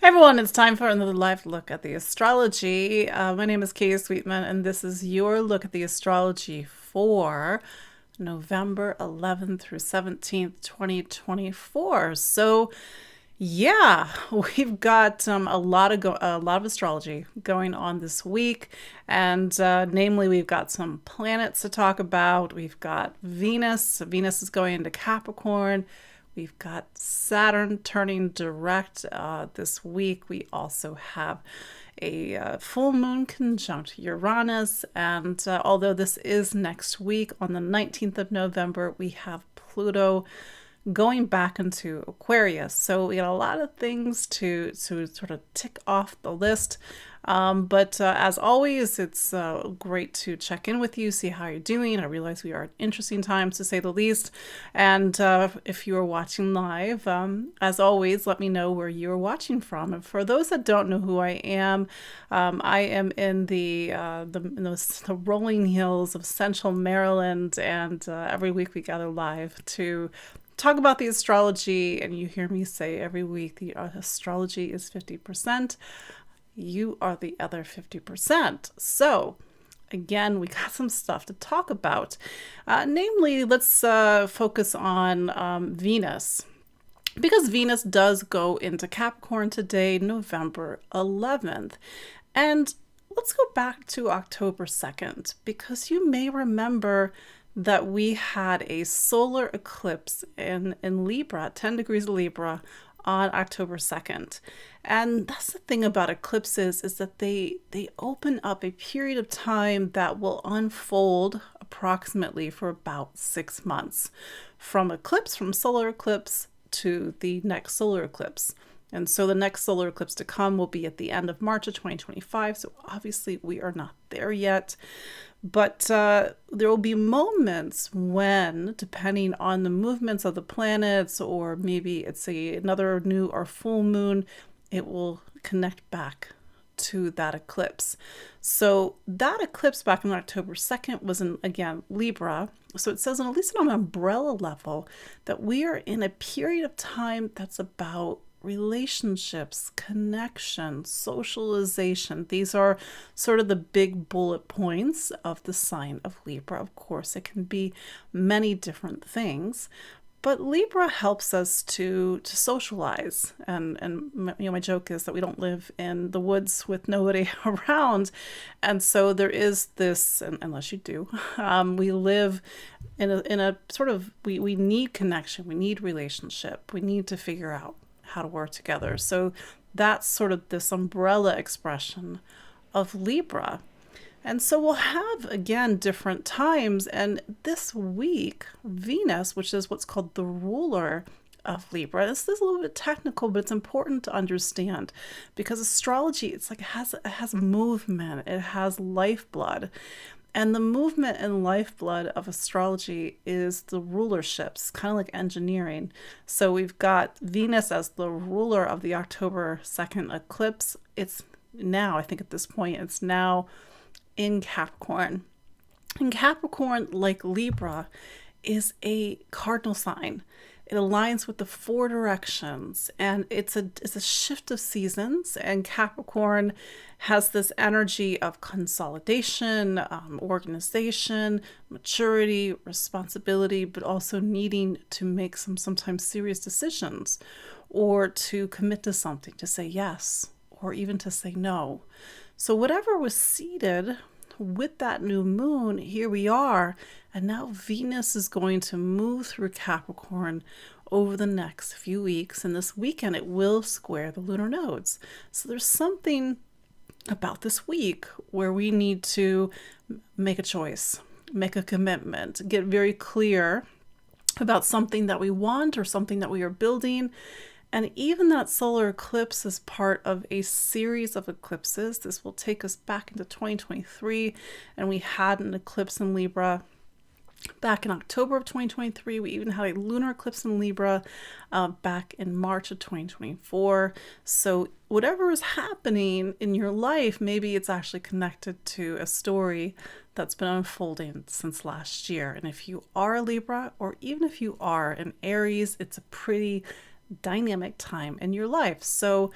Everyone, it's time for another live look at the astrology. My name is Kay Sweetman, and this is your look at the astrology for November 11th through 17th, 2024. So, yeah, we've got a lot of astrology going on this week, and namely, we've got some planets to talk about. We've got Venus. Venus is going into Capricorn. We've got Saturn turning direct this week. We also have a full moon conjunct Uranus. And although this is next week, on the 19th of November, we have Pluto going back into Aquarius. So we got a lot of things to sort of tick off the list. But as always, it's great to check in with you, see how you're doing. I realize we are at interesting times, to say the least. And if you are watching live, as always, let me know where you're watching from. And for those that don't know who I am in the rolling hills of Central Maryland, and every week we gather live to talk about the astrology. And you hear me say every week, the astrology is 50%. You are the other 50%. So again, we got some stuff to talk about. Namely, let's focus on Venus, because Venus does go into Capricorn today, November 11th. And let's go back to October 2nd, because you may remember that we had a solar eclipse in Libra, 10 degrees of Libra, on October 2nd. And that's the thing about eclipses, is that they open up a period of time that will unfold approximately for about 6 months, from solar eclipse to the next solar eclipse. And so the next solar eclipse to come will be at the end of March of 2025. So obviously we are not there yet. But there will be moments when, depending on the movements of the planets, or maybe it's another new or full moon, it will connect back to that eclipse. So that eclipse back on October 2nd was in, again, Libra. So it says, at least on an umbrella level, that we are in a period of time that's about relationships, connection, socialization. These are sort of the big bullet points of the sign of Libra. Of course, it can be many different things, but Libra helps us to socialize. And my joke is that we don't live in the woods with nobody around. And so there is this, unless you do, we live in a sort of, we need connection, we need relationship, we need to figure out how to work together. So that's sort of this umbrella expression of Libra. And so we'll have, again, different times. And this week, Venus, which is what's called the ruler of Libra. This is a little bit technical, but it's important to understand, because astrology, it's like it has movement, it has lifeblood. And the movement and lifeblood of astrology is the rulerships, kind of like engineering. So we've got Venus as the ruler of the October 2nd eclipse. It's now, I think at this point, it's now in Capricorn. And Capricorn, like Libra, is a cardinal sign. It aligns with the four directions, and it's a shift of seasons. And Capricorn has this energy of consolidation, organization, maturity, responsibility, but also needing to make sometimes serious decisions, or to commit to something, to say yes, or even to say no. So whatever was seeded with that new moon, here we are. And now Venus is going to move through Capricorn over the next few weeks. And this weekend, it will square the lunar nodes. So there's something about this week where we need to make a choice, make a commitment, get very clear about something that we want or something that we are building. And even that solar eclipse is part of a series of eclipses. This will take us back into 2023. And we had an eclipse in Libra back in October of 2023. We even had a lunar eclipse in Libra back in March of 2024. So whatever is happening in your life, maybe it's actually connected to a story that's been unfolding since last year. And if you are a Libra, or even if you are an Aries, it's a pretty dynamic time in your life. So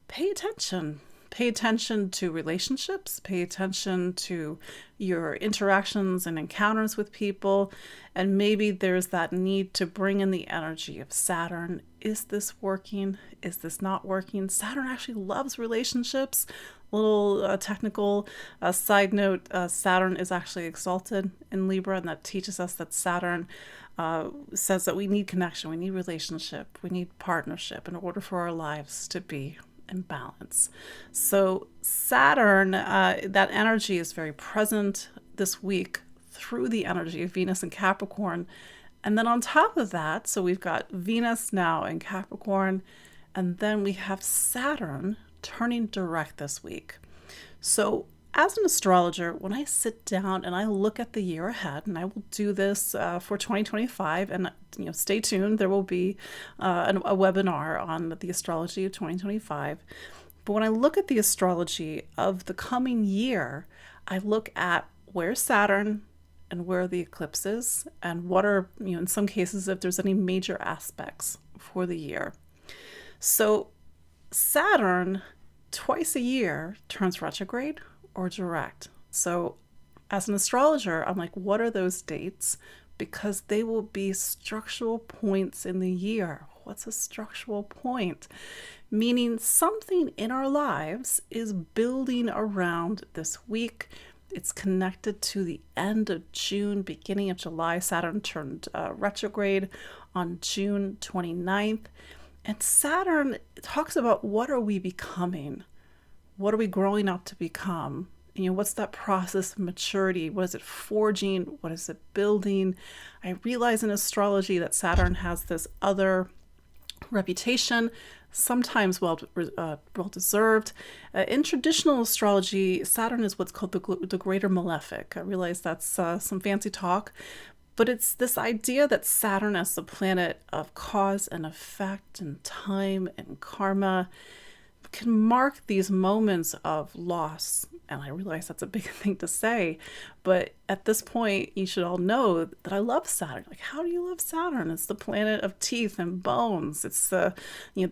pay attention. Pay attention to relationships, pay attention to your interactions and encounters with people, and maybe there's that need to bring in the energy of Saturn. Is this working? Is this not working? Saturn actually loves relationships. Little technical side note, Saturn is actually exalted in Libra, and that teaches us that Saturn says that we need connection, we need relationship, we need partnership in order for our lives to be in balance. So Saturn, that energy is very present this week through the energy of Venus and Capricorn. And then on top of that, so we've got Venus now in Capricorn, and then we have Saturn turning direct this week. So as an astrologer, when I sit down and I look at the year ahead, and I will do this for 2025, and stay tuned, there will be a webinar on the astrology of 2025. But when I look at the astrology of the coming year, I look at where's Saturn and where are the eclipses, and what are, in some cases, if there's any major aspects for the year. So Saturn, twice a year, turns retrograde or direct. So as an astrologer, I'm like, what are those dates? Because they will be structural points in the year. What's a structural point? Meaning something in our lives is building around this week. It's connected to the end of June, beginning of July. Saturn turned retrograde on June 29th. And Saturn talks about what are we becoming? What are we growing up to become? What's that process of maturity? What is it forging? What is it building? I realize in astrology that Saturn has this other reputation, sometimes well-deserved. In traditional astrology, Saturn is what's called the greater malefic. I realize that's some fancy talk, but it's this idea that Saturn as the planet of cause and effect and time and karma can mark these moments of loss. And I realize that's a big thing to say, but at this point, you should all know that I love Saturn. Like, how do you love Saturn? It's the planet of teeth and bones. It's the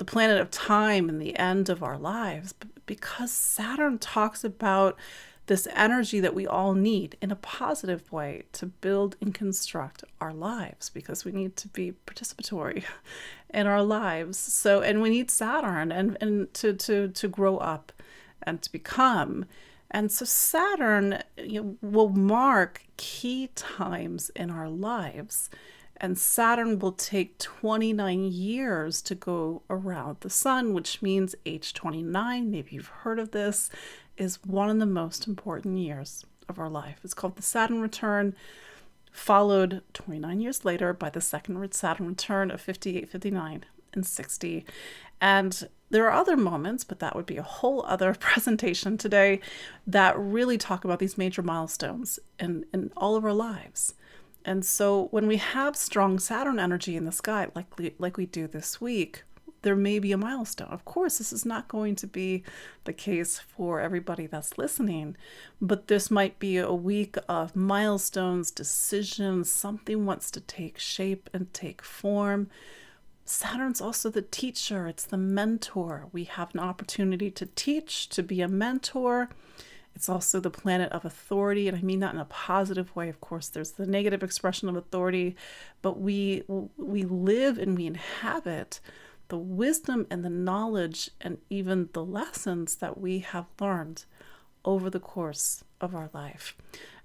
planet of time and the end of our lives. But because Saturn talks about this energy that we all need in a positive way to build and construct our lives, because we need to be participatory in our lives. So, and we need Saturn and to grow up and to become. And so Saturn will mark key times in our lives. And Saturn will take 29 years to go around the sun, which means age 29, maybe you've heard of this, is one of the most important years of our life. It's called the Saturn return, followed 29 years later by the second Saturn return of 58, 59, and 60. And there are other moments, but that would be a whole other presentation today, that really talk about these major milestones in all of our lives. And so when we have strong Saturn energy in the sky, like we do this week, there may be a milestone. Of course, this is not going to be the case for everybody that's listening, but this might be a week of milestones, decisions, something wants to take shape and take form. Saturn's also the teacher. It's the mentor. We have an opportunity to teach, to be a mentor. It's also the planet of authority, and I mean that in a positive way. Of course, there's the negative expression of authority, but we live and we inhabit the wisdom and the knowledge and even the lessons that we have learned over the course of our life.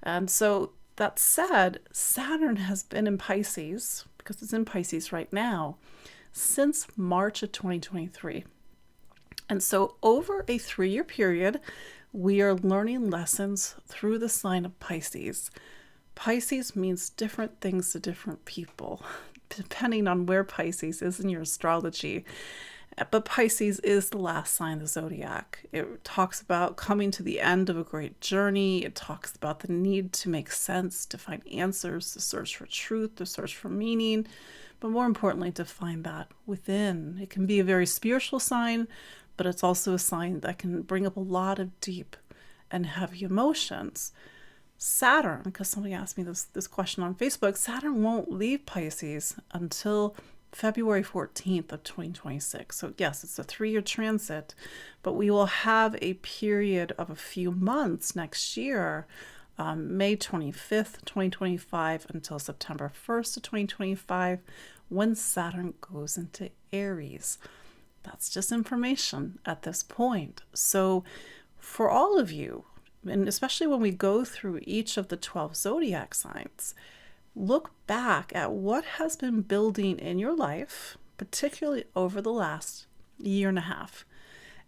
And so that said, Saturn has been in Pisces, because it's in Pisces right now, since March of 2023. And so over a 3-year period, we are learning lessons through the sign of Pisces. Pisces means different things to different people, depending on where Pisces is in your astrology. But Pisces is the last sign of the zodiac. It talks about coming to the end of a great journey. It talks about the need to make sense, to find answers, to search for truth, to search for meaning, but more importantly, to find that within. It can be a very spiritual sign, but it's also a sign that can bring up a lot of deep and heavy emotions. Saturn, because somebody asked me this question on Facebook, Saturn won't leave Pisces until February 14th of 2026. So yes, it's a 3-year transit, but we will have a period of a few months next year, May 25th, 2025 until September 1st of 2025, when Saturn goes into Aries. That's just information at this point. So for all of you, and especially when we go through each of the 12 zodiac signs, look back at what has been building in your life, particularly over the last year and a half,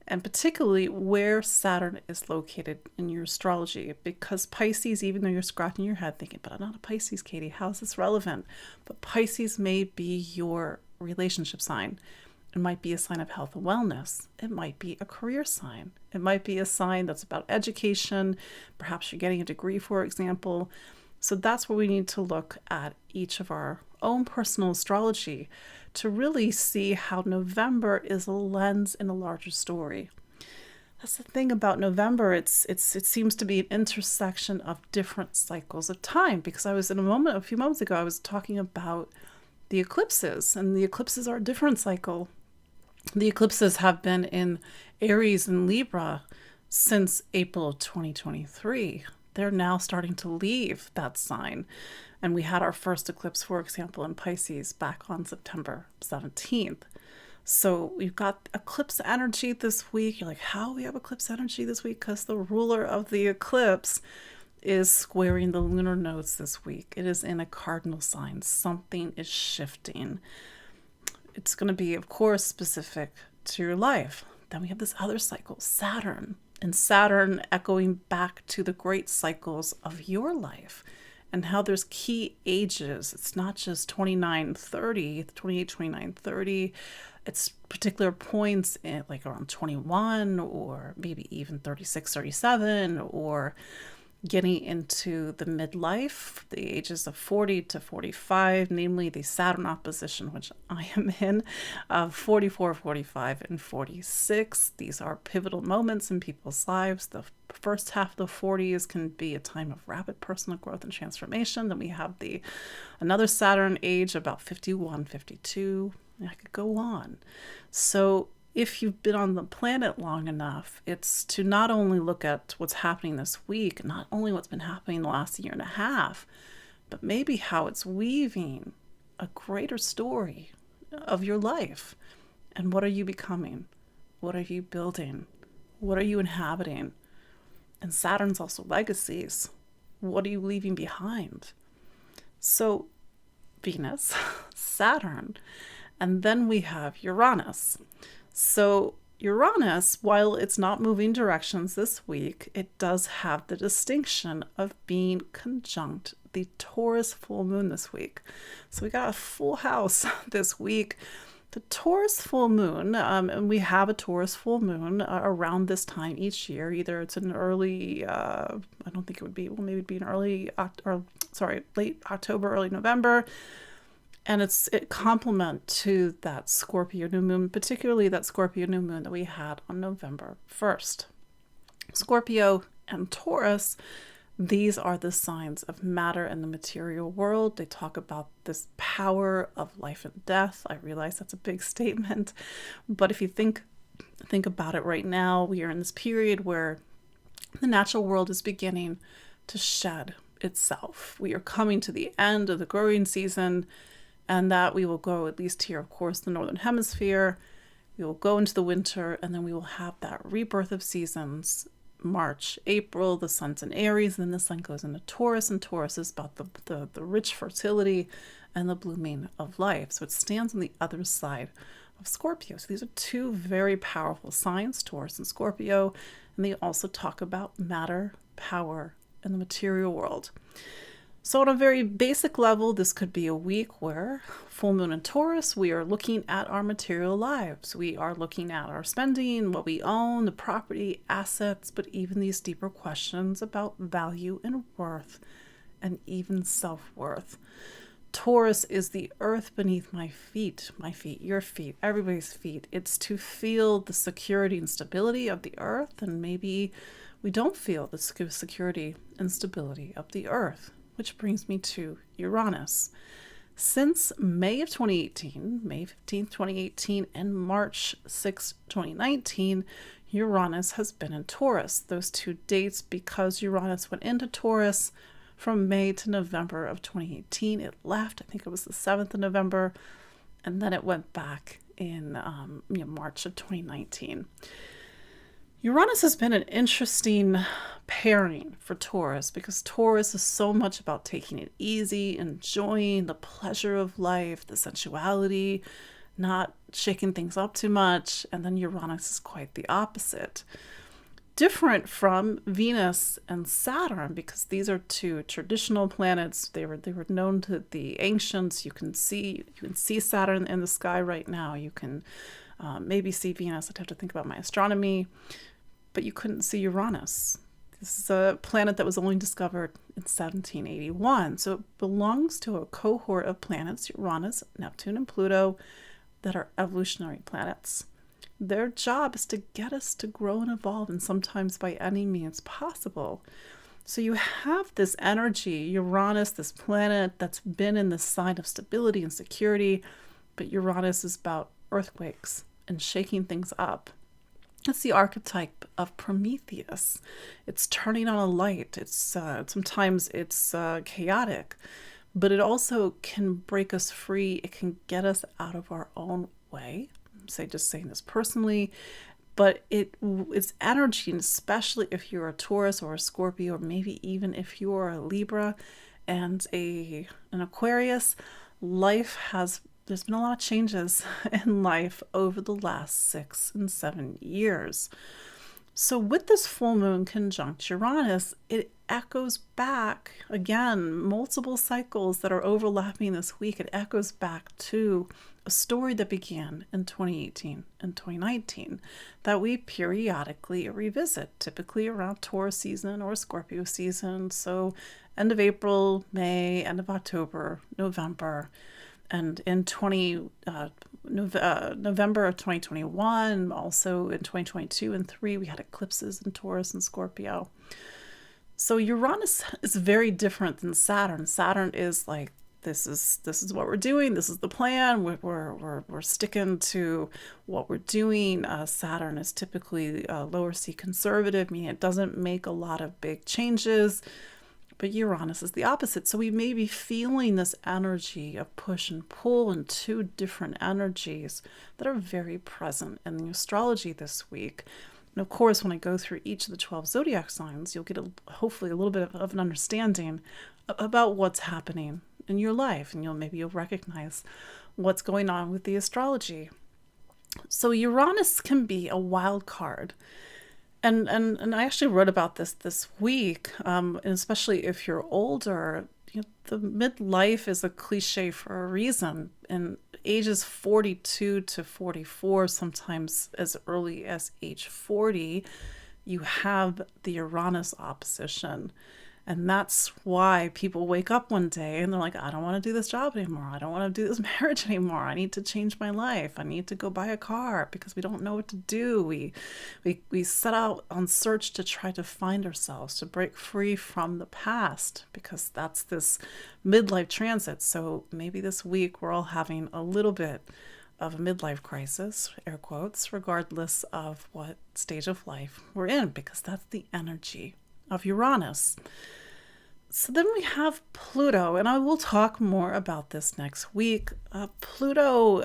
and particularly where Saturn is located in your astrology. Because Pisces, even though you're scratching your head thinking, but I'm not a Pisces, Katie, how is this relevant? But Pisces may be your relationship sign. It might be a sign of health and wellness. It might be a career sign. It might be a sign that's about education. Perhaps you're getting a degree, for example. So that's where we need to look at each of our own personal astrology to really see how November is a lens in a larger story. That's the thing about November. It seems to be an intersection of different cycles of time, because I was a few moments ago, I was talking about the eclipses, and the eclipses are a different cycle. The eclipses have been in Aries and Libra since April of 2023. They're now starting to leave that sign. And we had our first eclipse, for example, in Pisces back on September 17th. So we've got eclipse energy this week. You're like, how we have eclipse energy this week? Because the ruler of the eclipse is squaring the lunar nodes this week. It is in a cardinal sign. Something is shifting. It's going to be, of course, specific to your life. Then we have this other cycle, Saturn. And Saturn echoing back to the great cycles of your life and how there's key ages. It's not just 29, 30, 28, 29, 30. It's particular points in, like around 21 or maybe even 36, 37, or getting into the midlife, the ages of 40 to 45, namely the Saturn opposition, which I am in, 44, 45, and 46. These are pivotal moments in people's lives. The first half of the 40s can be a time of rapid personal growth and transformation. Then we have another Saturn age, about 51, 52. I could go on. So if you've been on the planet long enough, it's to not only look at what's happening this week, not only what's been happening the last year and a half, but maybe how it's weaving a greater story of your life. And what are you becoming? What are you building? What are you inhabiting? And Saturn's also legacies. What are you leaving behind? So Venus, Saturn, and then we have Uranus. So Uranus, while it's not moving directions this week, it does have the distinction of being conjunct the Taurus full moon this week. So we got a full house this week. The Taurus full moon, and we have a Taurus full moon around this time each year. Either it's an early, I don't think it would be, well, maybe it'd be late October, early November. And it complement to that Scorpio new moon, particularly that Scorpio new moon that we had on November 1st. Scorpio and Taurus, these are the signs of matter in the material world. They talk about this power of life and death. I realize that's a big statement, but if you think about it right now, we are in this period where the natural world is beginning to shed itself. We are coming to the end of the growing season, and that we will go, at least here, of course, the Northern Hemisphere. We will go into the winter, and then we will have that rebirth of seasons. March, April, the sun's in Aries, and then the sun goes into Taurus, and Taurus is about the rich fertility and the blooming of life. So it stands on the other side of Scorpio. So these are two very powerful signs, Taurus and Scorpio, and they also talk about matter, power, and the material world. So on a very basic level, this could be a week where full moon in Taurus, we are looking at our material lives. We are looking at our spending, what we own, the property, assets, but even these deeper questions about value and worth, and even self-worth. Taurus is the earth beneath my feet, your feet, everybody's feet. It's to feel the security and stability of the earth, and maybe we don't feel the security and stability of the earth. Which brings me to Uranus. Since May of 2018, May 15th, 2018, and March 6th, 2019, Uranus has been in Taurus. Those two dates, because Uranus went into Taurus from May to November of 2018. It left, I think it was the 7th of November, and then it went back in March of 2019. Uranus has been an interesting pairing for Taurus because Taurus is so much about taking it easy, enjoying the pleasure of life, the sensuality, not shaking things up too much. And then Uranus is quite the opposite. Different from Venus and Saturn because these are two traditional planets. They were known to the ancients. You can see Saturn in the sky right now. You can maybe see Venus. I'd have to think about my astronomy. But you couldn't see Uranus. This is a planet that was only discovered in 1781. So it belongs to a cohort of planets, Uranus, Neptune, and Pluto, that are evolutionary planets. Their job is to get us to grow and evolve, and sometimes by any means possible. So you have this energy, Uranus, this planet that's been in the sign of stability and security, but Uranus is about earthquakes and shaking things up. It's the archetype of Prometheus. It's turning on a light. It's sometimes it's chaotic, but it also can break us free. It can get us out of our own way. I'm just saying this personally, but it's energy, and especially if you're a Taurus or a Scorpio, or maybe even if you are a Libra and an Aquarius, there's been a lot of changes in life over the last 6 and 7 years. So with this full moon conjunct Uranus, it echoes back, again, multiple cycles that are overlapping this week. It echoes back to a story that began in 2018 and 2019 that we periodically revisit, typically around Taurus season or Scorpio season. So end of April, May, end of October, November. And in November of 2021, also in 2022 and 3, we had eclipses in Taurus and Scorpio. So Uranus is very different than Saturn. Saturn is like, this is what we're doing. This is the plan. We're sticking to what we're doing. Saturn is typically lower C conservative, meaning it doesn't make a lot of big changes. But Uranus is the opposite. So we may be feeling this energy of push and pull, and two different energies that are very present in the astrology this week. And of course, when I go through each of the 12 zodiac signs, you'll get hopefully a little bit of an understanding about what's happening in your life. And you'll recognize what's going on with the astrology. So Uranus can be a wild card. And I actually wrote about this week, and especially if you're older, the midlife is a cliche for a reason. And ages 42 to 44, sometimes as early as age 40, you have the Uranus opposition. And that's why people wake up one day and they're like, I don't want to do this job anymore. I don't want to do this marriage anymore. I need to change my life. I need to go buy a car, because we don't know what to do. We set out on search to try to find ourselves, to break free from the past, because that's this midlife transit. So maybe this week we're all having a little bit of a midlife crisis, air quotes, regardless of what stage of life we're in, because that's the energy of Uranus. So then we have Pluto, and I will talk more about this next week. Pluto,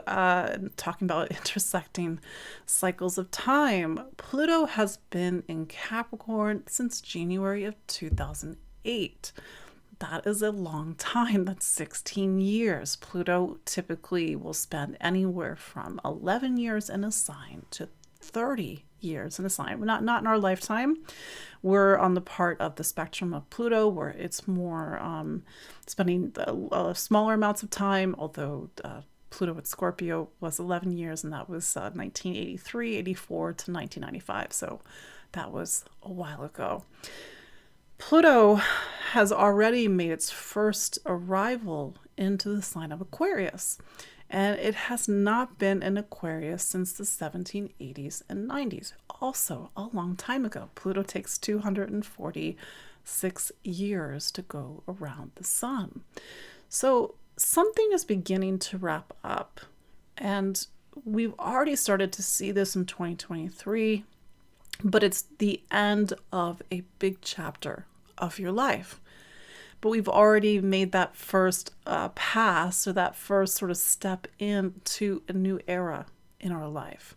talking about intersecting cycles of time. Pluto has been in Capricorn since January of 2008. That is a long time. That's 16 years. Pluto typically will spend anywhere from 11 years in a sign to 30 years in a sign. Not in our lifetime. We're on the part of the spectrum of Pluto where it's more spending smaller amounts of time, although Pluto at Scorpio was 11 years, and that was 1983, 84 to 1995. So that was a while ago. Pluto has already made its first arrival into the sign of Aquarius. And it has not been in Aquarius since the 1780s and 90s. Also, a long time ago. Pluto takes 246 years to go around the sun. So something is beginning to wrap up. And we've already started to see this in 2023, but it's the end of a big chapter of your life. But we've already made that first pass, or that first sort of step into a new era in our life.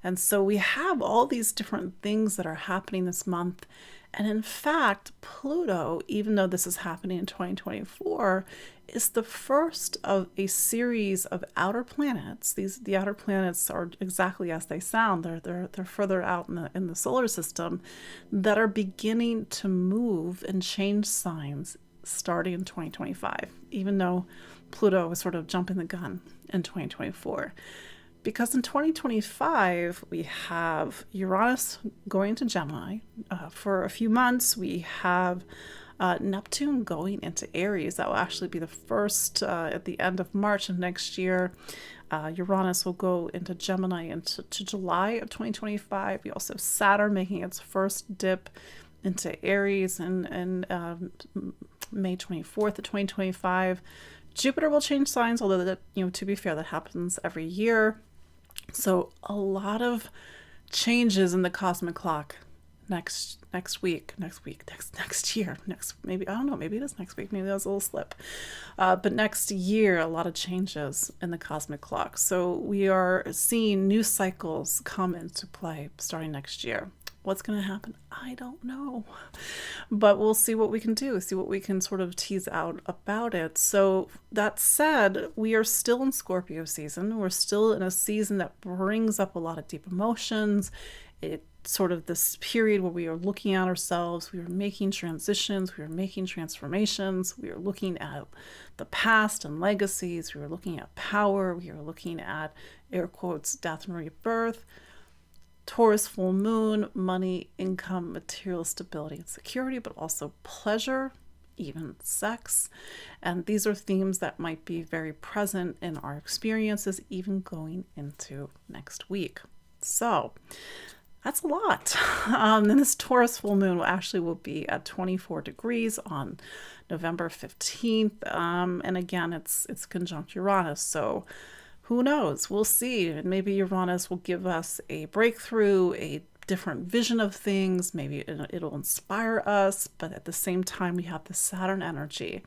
And so we have all these different things that are happening this month. And in fact, Pluto, even though this is happening in 2024, is the first of a series of outer planets. The outer planets are exactly as they sound. They're further out in the solar system, that are beginning to move and change signs starting in 2025, even though Pluto was sort of jumping the gun in 2024. Because in 2025, we have Uranus going to Gemini. For a few months, we have Neptune going into Aries. That will actually be the first at the end of March of next year. Uranus will go into Gemini into July of 2025. We also have Saturn making its first dip into Aries in May 24th of 2025. Jupiter will change signs, although that, to be fair, that happens every year. So a lot of changes in the cosmic clock next year, maybe, I don't know, maybe it is next week, maybe that was a little slip. But next year, a lot of changes in the cosmic clock. So we are seeing new cycles come into play starting next year. What's going to happen? I don't know. But we'll see what we can do, see what we can sort of tease out about it. So that said, we are still in Scorpio season. We're still in a season that brings up a lot of deep emotions. It's sort of this period where we are looking at ourselves, we are making transitions, we are making transformations, we are looking at the past and legacies, we are looking at power, we are looking at, air quotes, death and rebirth. Taurus full moon, money, income, material stability and security, but also pleasure, even sex. And these are themes that might be very present in our experiences, even going into next week. So that's a lot. And this Taurus full moon will be at 24 degrees on November 15th. And again, it's conjunct Uranus. So who knows? We'll see. And maybe Uranus will give us a breakthrough, a different vision of things. Maybe it'll inspire us. But at the same time, we have the Saturn energy.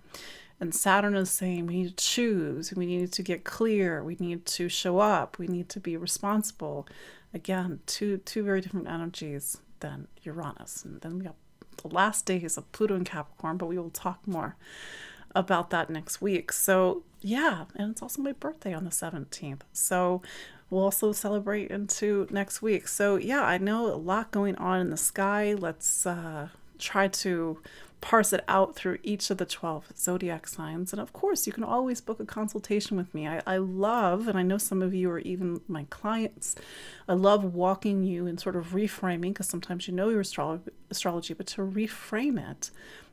And Saturn is saying we need to choose. We need to get clear. We need to show up. We need to be responsible. Again, two very different energies than Uranus. And then we have the last days of Pluto and Capricorn, but we will talk more about that next week. So yeah, and it's also my birthday on the 17th. So we'll also celebrate into next week. So yeah, I know a lot going on in the sky. Let's try to parse it out through each of the 12 zodiac signs. And of course, you can always book a consultation with me. I love, and I know some of you are even my clients, I love walking you and sort of reframing, because sometimes you know your astrology, but to reframe it.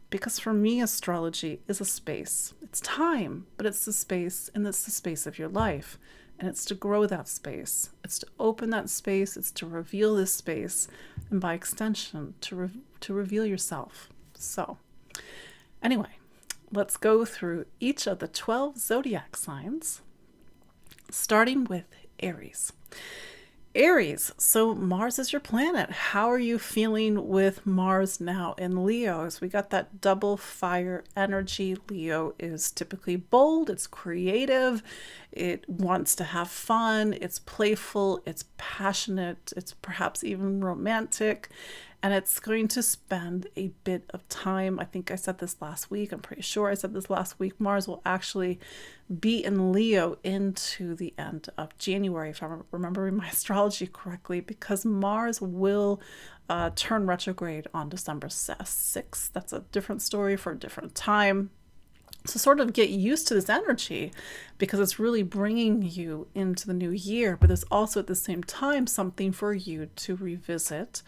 Because for me, astrology is a space. It's time, but it's the space, and it's the space of your life. And it's to grow that space. It's to open that space. It's to reveal this space. And by extension, to reveal yourself. So anyway, let's go through each of the 12 zodiac signs, starting with Aries. Aries, so Mars is your planet. How are you feeling with Mars now in Leo? So we got that double fire energy. Leo is typically bold, it's creative, it wants to have fun, it's playful, it's passionate, it's perhaps even romantic, and it's going to spend a bit of time. I think I said this last week. I'm pretty sure I said this last week. Mars will actually be in Leo into the end of January, if I'm remembering my astrology correctly, because Mars will turn retrograde on December 6th. That's a different story for a different time. So sort of get used to this energy, because it's really bringing you into the new year, but there's also at the same time something for you to revisit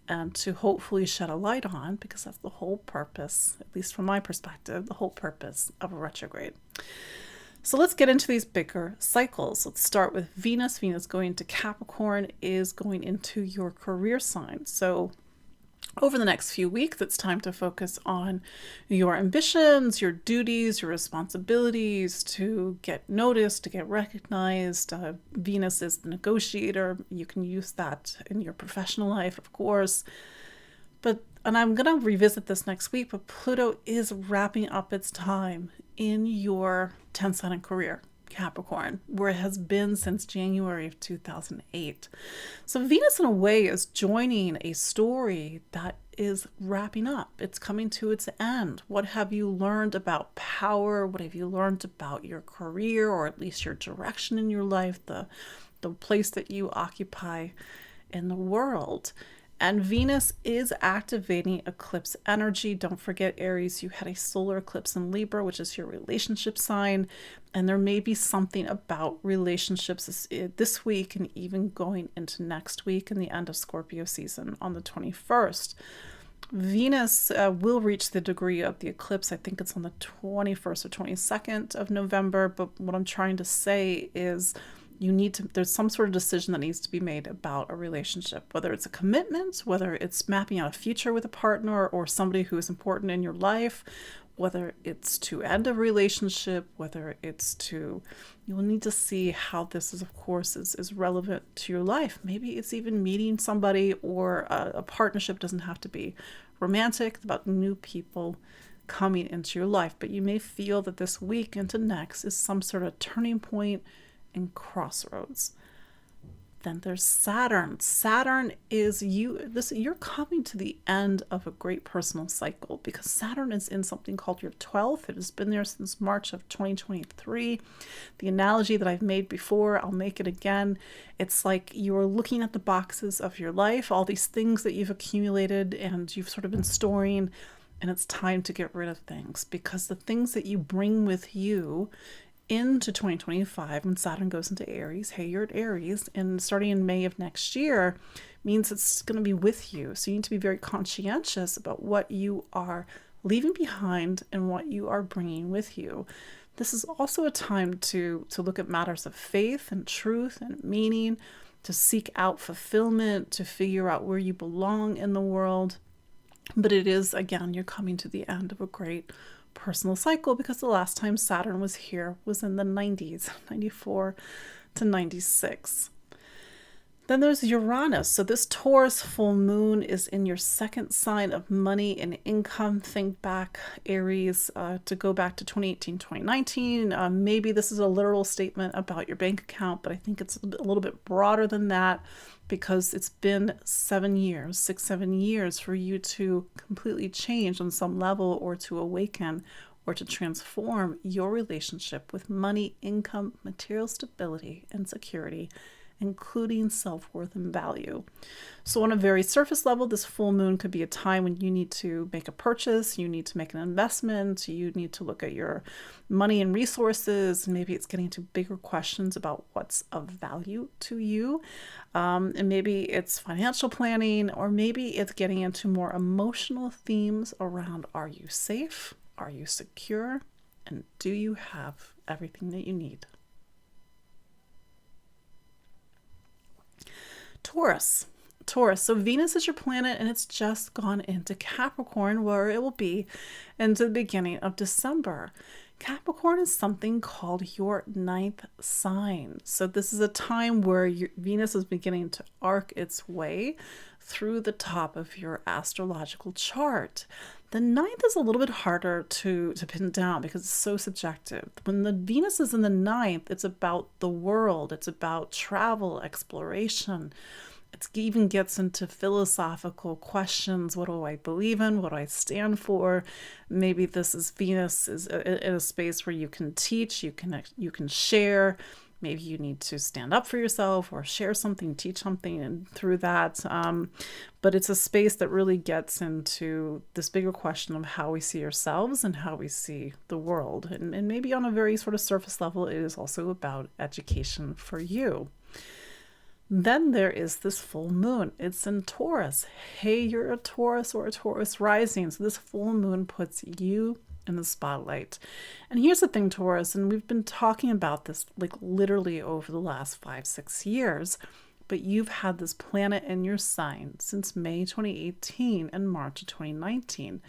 and to hopefully shed a light on, because that's the whole purpose, at least from my perspective, the whole purpose of a retrograde. So let's get into these bigger cycles. Let's start with Venus. Venus going to Capricorn is going into your career sign. So over the next few weeks, it's time to focus on your ambitions, your duties, your responsibilities, to get noticed, to get recognized. Venus is the negotiator. You can use that in your professional life, of course. And I'm going to revisit this next week, but Pluto is wrapping up its time in your 10th sign and career, Capricorn, where it has been since January of 2008. So Venus, in a way, is joining a story that is wrapping up. It's coming to its end. What have you learned about power? What have you learned about your career, or at least your direction in your life, the place that you occupy in the world? And Venus is activating eclipse energy. Don't forget, Aries, you had a solar eclipse in Libra, which is your relationship sign. And there may be something about relationships this week and even going into next week in the end of Scorpio season on the 21st. Venus will reach the degree of the eclipse. I think it's on the 21st or 22nd of November. But what I'm trying to say is, there's some sort of decision that needs to be made about a relationship, whether it's a commitment, whether it's mapping out a future with a partner or somebody who is important in your life, whether it's to end a relationship, whether it's to, you will need to see how this is, of course, is relevant to your life. Maybe it's even meeting somebody, or a partnership doesn't have to be romantic. It's about new people coming into your life. But you may feel that this week into next is some sort of turning point and crossroads. Then there's Saturn. Saturn is you're coming to the end of a great personal cycle, because Saturn is in something called your 12th. It has been there since March of 2023. The analogy that I've made before, I'll make it again. It's like you're looking at the boxes of your life, all these things that you've accumulated and you've sort of been storing, and it's time to get rid of things, because the things that you bring with you into 2025, when Saturn goes into Aries, hey, you're at Aries, and starting in May of next year means it's going to be with you. So you need to be very conscientious about what you are leaving behind and what you are bringing with you. This is also a time to look at matters of faith and truth and meaning, to seek out fulfillment, to figure out where you belong in the world. But it is, again, you're coming to the end of a great personal cycle, because the last time Saturn was here was in the 90s, 94 to 96. Then there's Uranus. So this Taurus full moon is in your second sign of money and income. Think back, Aries, to go back to 2018, 2019. Maybe this is a literal statement about your bank account, but I think it's a little bit broader than that, because it's been 7 years for you to completely change on some level, or to awaken, or to transform your relationship with money, income, material stability, and security, including self-worth and value. So on a very surface level, this full moon could be a time when you need to make a purchase, you need to make an investment, you need to look at your money and resources. Maybe it's getting to bigger questions about what's of value to you. And maybe it's financial planning, or maybe it's getting into more emotional themes around, are you safe? Are you secure? And do you have everything that you need? Taurus. So Venus is your planet, and it's just gone into Capricorn, where it will be into the beginning of December. Capricorn is something called your 9th sign. So this is a time where Venus is beginning to arc its way through the top of your astrological chart. The 9th is a little bit harder to pin down, because it's so subjective. When the Venus is in the 9th, it's about the world. It's about travel, exploration. It even gets into philosophical questions. What do I believe in? What do I stand for? Maybe this is Venus is in a space where you can teach, you can share. Maybe you need to stand up for yourself, or share something, teach something, and through that. But it's a space that really gets into this bigger question of how we see ourselves and how we see the world. And maybe on a very sort of surface level, it is also about education for you. Then there is this full moon. It's in Taurus. Hey, you're a Taurus or a Taurus rising. So this full moon puts you in the spotlight. And here's the thing, Taurus, and we've been talking about this like literally over the last 5-6 years, but you've had this planet in your sign since May 2018 and March of 2019.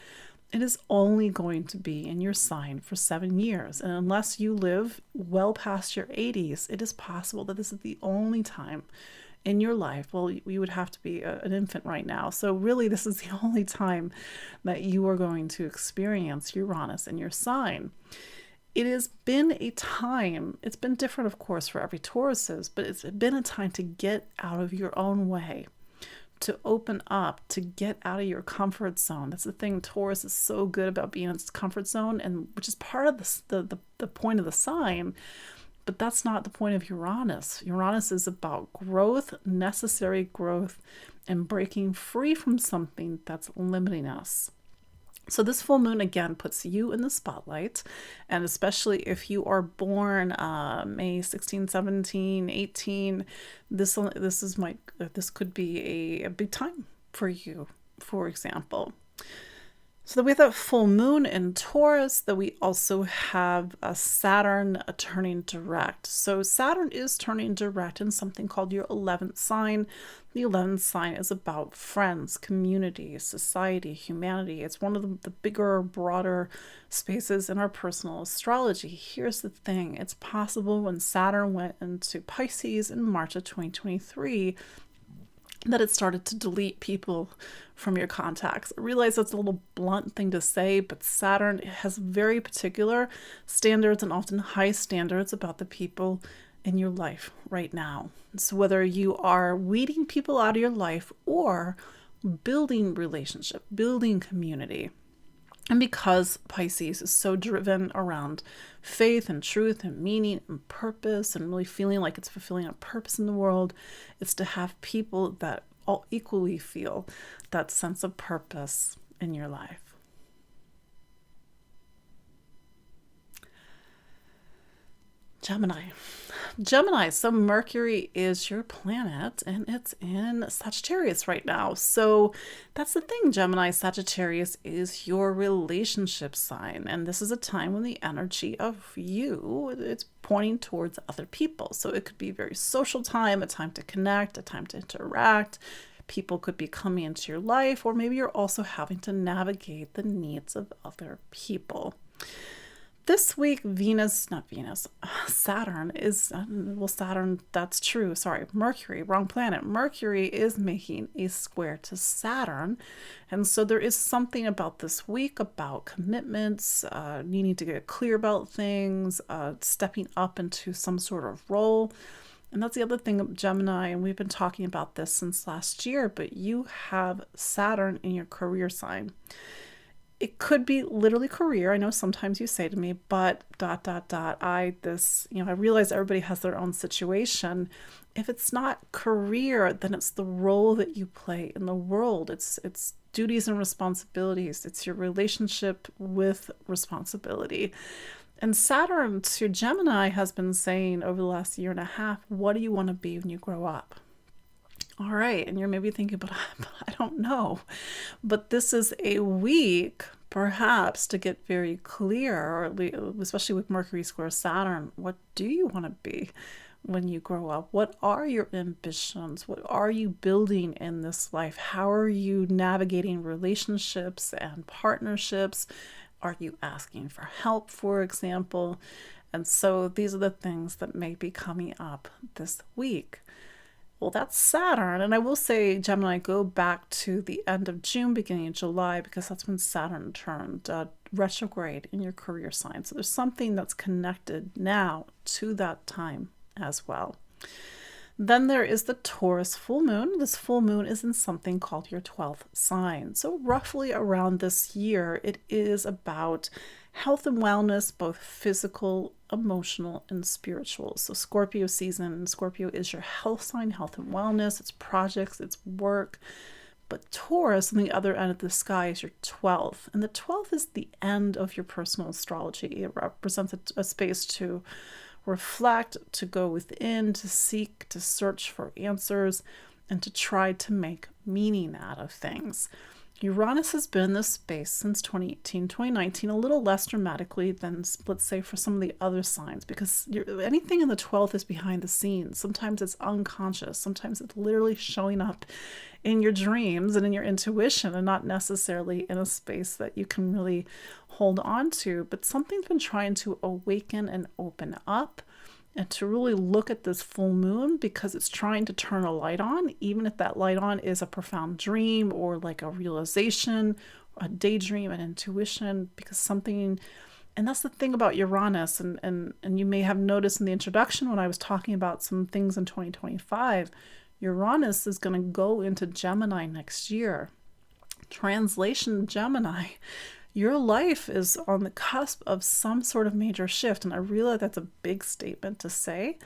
It is only going to be in your sign for 7 years. And unless you live well past your 80s, it is possible that this is the only time in your life. Well, you would have to be an infant right now. So really, this is the only time that you are going to experience Uranus in your sign. It has been a time, it's been different, of course, for every Taurus, but it's been a time to get out of your own way, to open up, to get out of your comfort zone. That's the thing. Taurus is so good about being in its comfort zone, and which is part of the point of the sign. But that's not the point of Uranus. Uranus is about growth, necessary growth, and breaking free from something that's limiting us. So this full moon, again, puts you in the spotlight, and especially if you are born May 16, 17, 18, this could be a big time for you, for example. So that we have that full moon in Taurus, that we also have a Saturn turning direct. So Saturn is turning direct in something called your 11th sign. The 11th sign is about friends, community, society, humanity. It's one of the bigger, broader spaces in our personal astrology. Here's the thing. It's possible when Saturn went into Pisces in March of 2023 that it started to delete people from your contacts. I realize that's a little blunt thing to say, but Saturn has very particular standards and often high standards about the people in your life right now. So whether you are weeding people out of your life or building relationship, building community. And because Pisces is so driven around faith and truth and meaning and purpose and really feeling like it's fulfilling a purpose in the world, it's to have people that all equally feel that sense of purpose in your life. Gemini, so Mercury is your planet and it's in Sagittarius right now. So that's the thing, Gemini. Sagittarius is your relationship sign, and this is a time when the energy of you, it's pointing towards other people. So it could be a very social time, a time to connect, a time to interact. People could be coming into your life, or maybe you're also having to navigate the needs of other people. This week, Saturn is, that's true. Sorry, Mercury, wrong planet. Mercury is making a square to Saturn. And so there is something about this week about commitments, needing to get clear about things, stepping up into some sort of role. And that's the other thing, Gemini, and we've been talking about this since last year, but you have Saturn in your career sign. It could be literally career. I know sometimes you say to me, but ... I realize everybody has their own situation. If it's not career, then it's the role that you play in the world. It's duties and responsibilities. It's your relationship with responsibility. And Saturn to Gemini has been saying over the last year and a half, what do you want to be when you grow up? All right, and you're maybe thinking, but I don't know. But this is a week, perhaps, to get very clear, or especially with Mercury square Saturn, what do you want to be when you grow up? What are your ambitions? What are you building in this life? How are you navigating relationships and partnerships? Are you asking for help, for example? And so these are the things that may be coming up this week. Well, that's Saturn. And I will say, Gemini, go back to the end of June, beginning of July, because that's when Saturn turned retrograde in your career sign. So there's something that's connected now to that time as well. Then there is the Taurus full moon. This full moon is in something called your 12th sign. So roughly around this year, it is about health and wellness, both physical, emotional, and spiritual. So Scorpio season, Scorpio is your health sign, health and wellness, it's projects, it's work. But Taurus on the other end of the sky is your 12th. And the 12th is the end of your personal astrology. It represents a space to reflect, to go within, to seek, to search for answers, and to try to make meaning out of things. Uranus has been in this space since 2018, 2019, a little less dramatically than, let's say, for some of the other signs, because anything in the 12th is behind the scenes. Sometimes it's unconscious. Sometimes it's literally showing up in your dreams and in your intuition, and not necessarily in a space that you can really hold on to. But something's been trying to awaken and open up, and to really look at this full moon, because it's trying to turn a light on, even if that light on is a profound dream or like a realization, a daydream, an intuition, because something, and that's the thing about Uranus, and you may have noticed in the introduction when I was talking about some things in 2025, Uranus is going to go into Gemini next year. Translation Gemini. Your life is on the cusp of some sort of major shift. And I realize that's a big statement to say,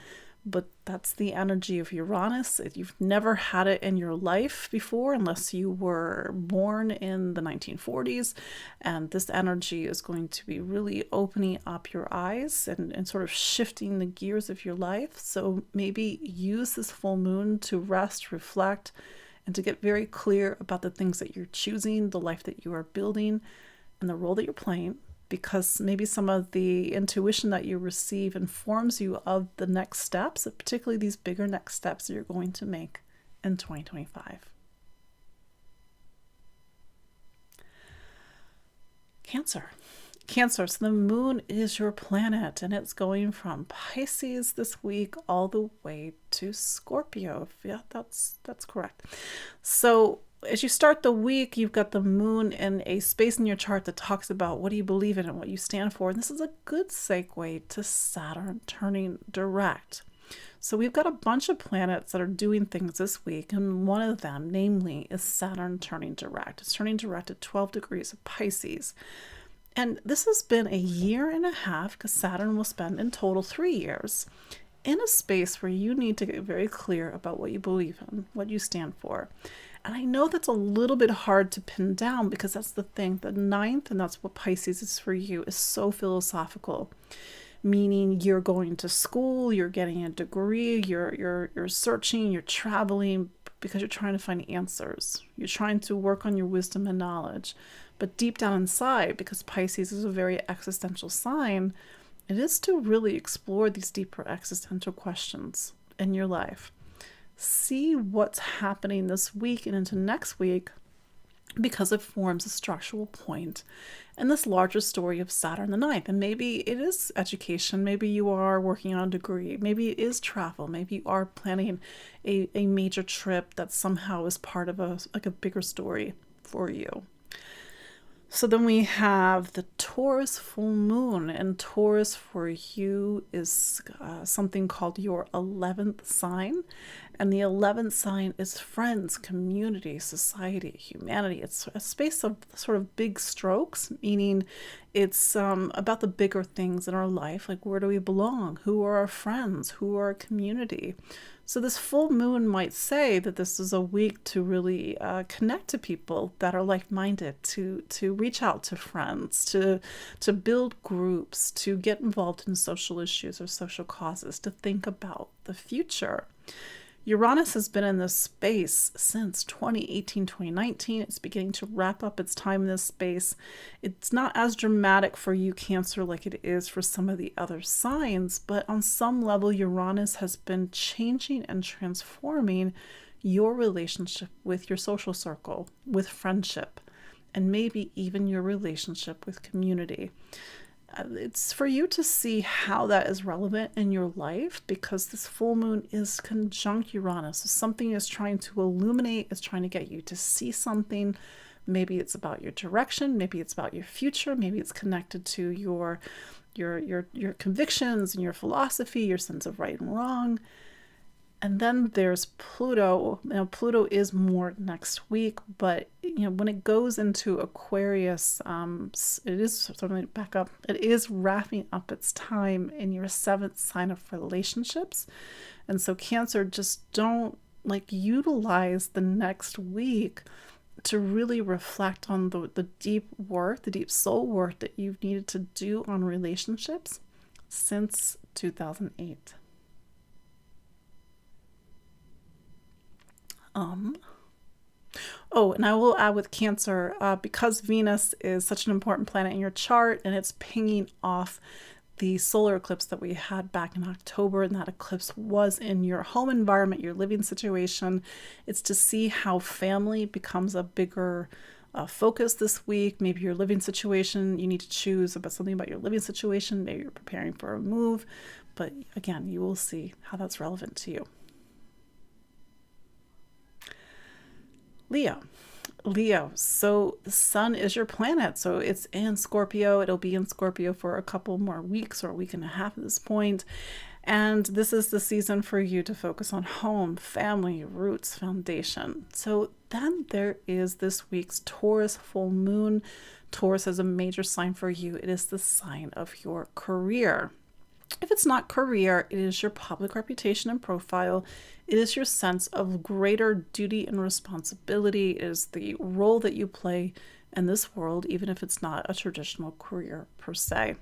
but that's the energy of Uranus. You've never had it in your life before unless you were born in the 1940s. And this energy is going to be really opening up your eyes and sort of shifting the gears of your life. So maybe use this full moon to rest, reflect, and to get very clear about the things that you're choosing, the life that you are building, and the role that you're playing, because maybe some of the intuition that you receive informs you of the next steps, particularly these bigger next steps that you're going to make in 2025. Cancer. Cancer, so the moon is your planet, and it's going from Pisces this week all the way to Scorpio. Yeah, that's correct. So as you start the week, you've got the moon in a space in your chart that talks about what do you believe in and what you stand for. And this is a good segue to Saturn turning direct. So we've got a bunch of planets that are doing things this week, and one of them, namely, is Saturn turning direct. It's turning direct at 12 degrees of Pisces. And this has been a year and a half, because Saturn will spend in total 3 years in a space where you need to get very clear about what you believe in, what you stand for. And I know that's a little bit hard to pin down, because that's the thing. The ninth, and that's what Pisces is for you, is so philosophical, meaning you're going to school, you're getting a degree, you're searching, you're traveling, because you're trying to find answers. You're trying to work on your wisdom and knowledge. But deep down inside, because Pisces is a very existential sign, it is to really explore these deeper existential questions in your life. See what's happening this week and into next week, because it forms a structural point in this larger story of Saturn the ninth. And maybe it is education, maybe you are working on a degree, maybe it is travel, maybe you are planning a major trip that somehow is part of a bigger story for you. So then we have the Taurus full moon, and Taurus for you is something called your 11th sign. And the 11th sign is friends, community, society, humanity. It's a space of sort of big strokes, meaning it's about the bigger things in our life, like where do we belong? Who are our friends? Who are our community? So this full moon might say that this is a week to really connect to people that are like-minded, to reach out to friends, to build groups, to get involved in social issues or social causes, to think about the future. Uranus has been in this space since 2018, 2019. It's beginning to wrap up its time in this space. It's not as dramatic for you, Cancer, like it is for some of the other signs, but on some level, Uranus has been changing and transforming your relationship with your social circle, with friendship, and maybe even your relationship with community. It's for you to see how that is relevant in your life, because this full moon is conjunct Uranus. So something is trying to illuminate, is trying to get you to see something. Maybe it's about your direction, maybe it's about your future, maybe it's connected to your convictions and your philosophy, your sense of right and wrong. And then there's Pluto. Now, Pluto is more next week, but when it goes into Aquarius, it is something to back up. It is wrapping up its time in your 7th sign of relationships, and so Cancer, just don't utilize the next week to really reflect on the deep work, the deep soul work that you've needed to do on relationships since 2008. Oh, and I will add with Cancer, because Venus is such an important planet in your chart and it's pinging off the solar eclipse that we had back in October, and that eclipse was in your home environment, your living situation. It's to see how family becomes a bigger focus this week. Maybe your living situation, you need to choose about something about your living situation. Maybe you're preparing for a move. But again, you will see how that's relevant to you. Leo, so the sun is your planet, so it's in Scorpio. It'll be in Scorpio for a couple more weeks or a week and a half at this point. And this is the season for you to focus on home, family, roots, foundation. So then there is this week's Taurus full moon. Taurus is a major sign for you. It is the sign of your career. If it's not career, it is your public reputation and profile. It is your sense of greater duty and responsibility. It is the role that you play in this world, even if it's not a traditional career per se.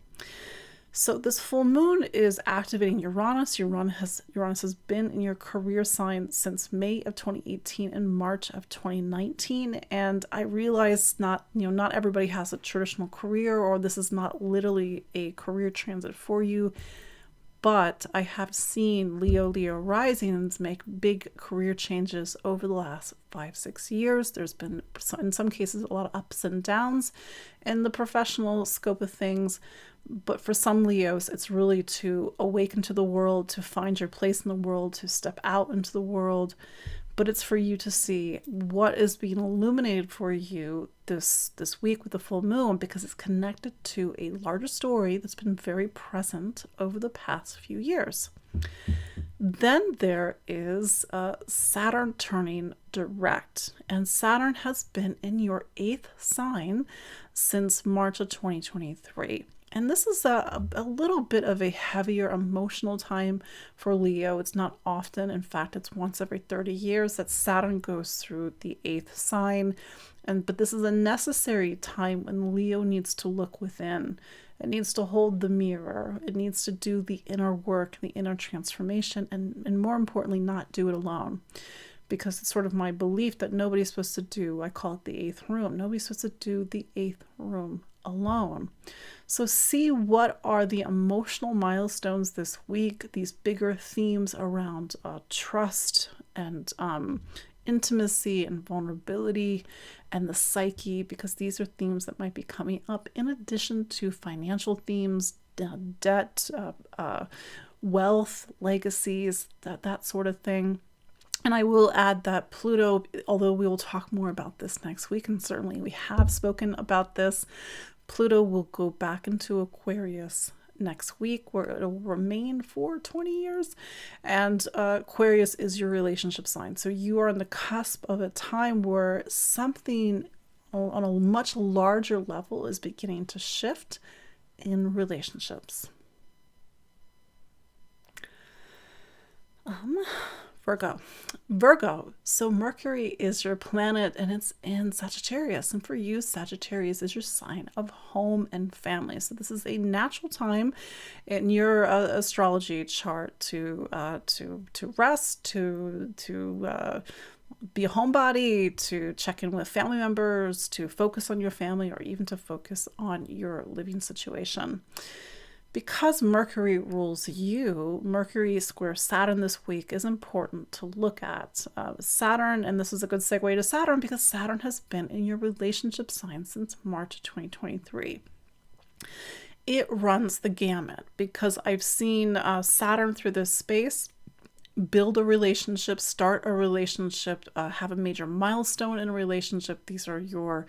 So this full moon is activating Uranus. Uranus has been in your career sign since May of 2018 and March of 2019. And I realize not everybody has a traditional career, or this is not literally a career transit for you. But I have seen Leo risings make big career changes over the last 5-6 years. There's been, in some cases, a lot of ups and downs in the professional scope of things. But for some Leos, it's really to awaken to the world, to find your place in the world, to step out into the world. But it's for you to see what is being illuminated for you this week with the full moon, because it's connected to a larger story that's been very present over the past few years. Then there is Saturn turning direct, and Saturn has been in your 8th sign since March of 2023. And this is a little bit of a heavier emotional time for Leo. It's not often. In fact, it's once every 30 years that Saturn goes through the 8th sign. But this is a necessary time when Leo needs to look within. It needs to hold the mirror. It needs to do the inner work, the inner transformation, and more importantly, not do it alone. Because it's sort of my belief that nobody's supposed to do, I call it the 8th room. Nobody's supposed to do the 8th room alone. So see what are the emotional milestones this week, these bigger themes around trust and intimacy and vulnerability and the psyche, because these are themes that might be coming up in addition to financial themes, debt, wealth, legacies, that sort of thing. And I will add that Pluto, although we will talk more about this next week, and certainly we have spoken about this, Pluto will go back into Aquarius next week, where it'll remain for 20 years. And Aquarius is your relationship sign. So you are on the cusp of a time where something on a much larger level is beginning to shift in relationships. Virgo. So Mercury is your planet and it's in Sagittarius. And for you, Sagittarius is your sign of home and family. So this is a natural time in your astrology chart to rest, to be a homebody, to check in with family members, to focus on your family, or even to focus on your living situation. Because Mercury rules you, Mercury square Saturn this week is important to look at. Saturn, and this is a good segue to Saturn because Saturn has been in your relationship sign since March 2023. It runs the gamut because I've seen Saturn through this space build a relationship, start a relationship, have a major milestone in a relationship. These are your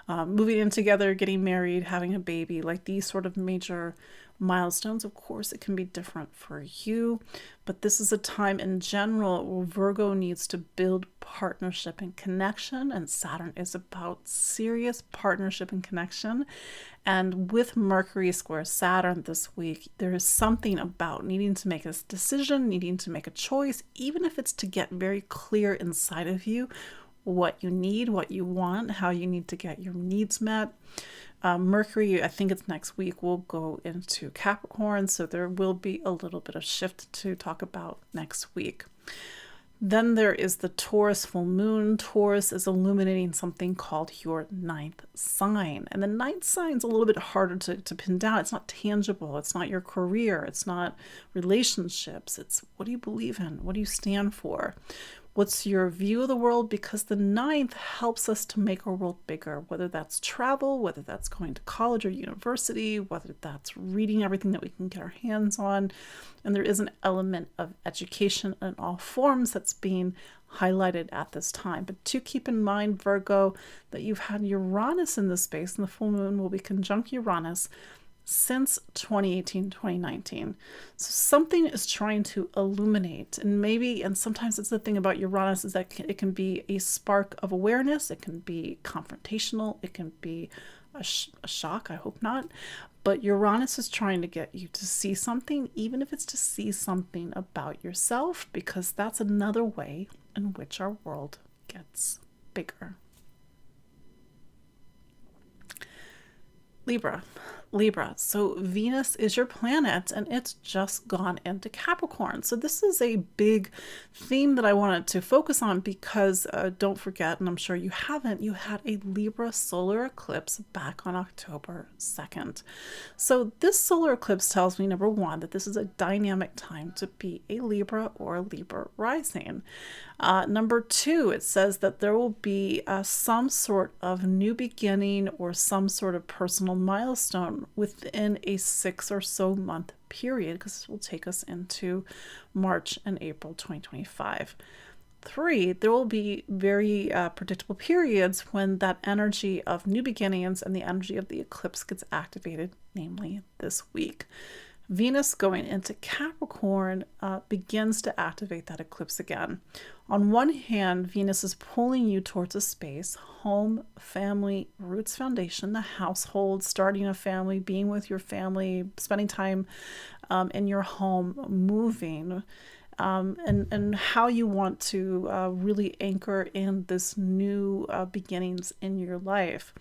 moving in together, getting married, having a baby, like these sort of major milestones. Of course, it can be different for you, but this is a time in general where Virgo needs to build partnership and connection, and Saturn is about serious partnership and connection. And with Mercury square Saturn this week, there is something about needing to make a decision, needing to make a choice, even if it's to get very clear inside of you what you need, what you want, how you need to get your needs met. Mercury, I think it's next week, will go into Capricorn, so there will be a little bit of shift to talk about next week. Then there is the Taurus full moon. Taurus is illuminating something called your ninth sign. And the ninth sign is a little bit harder to pin down. It's not tangible. It's not your career. It's not relationships. It's what do you believe in? What do you stand for? What's your view of the world? Because the ninth helps us to make our world bigger, whether that's travel, whether that's going to college or university, whether that's reading everything that we can get our hands on. And there is an element of education in all forms that's being highlighted at this time. But do keep in mind, Virgo, that you've had Uranus in this space, and the full moon will be conjunct Uranus since 2018, 2019. So something is trying to illuminate, and sometimes it's the thing about Uranus is that it can be a spark of awareness, it can be confrontational, it can be a shock, I hope not, but Uranus is trying to get you to see something, even if it's to see something about yourself, because that's another way in which our world gets bigger. Libra. So Venus is your planet, and it's just gone into Capricorn. So this is a big theme that I wanted to focus on because don't forget, and I'm sure you haven't, you had a Libra solar eclipse back on October 2nd. So this solar eclipse tells me, number one, that this is a dynamic time to be a Libra or a Libra rising. Number two, it says that there will be some sort of new beginning or some sort of personal milestone within a 6 or so month period, because this will take us into March and April 2025. Three, there will be very predictable periods when that energy of new beginnings and the energy of the eclipse gets activated, namely this week. Venus going into Capricorn begins to activate that eclipse again. On one hand, Venus is pulling you towards a space, home, family, roots, foundation, the household, starting a family, being with your family, spending time in your home, moving, and how you want to really anchor in this new beginnings in your life.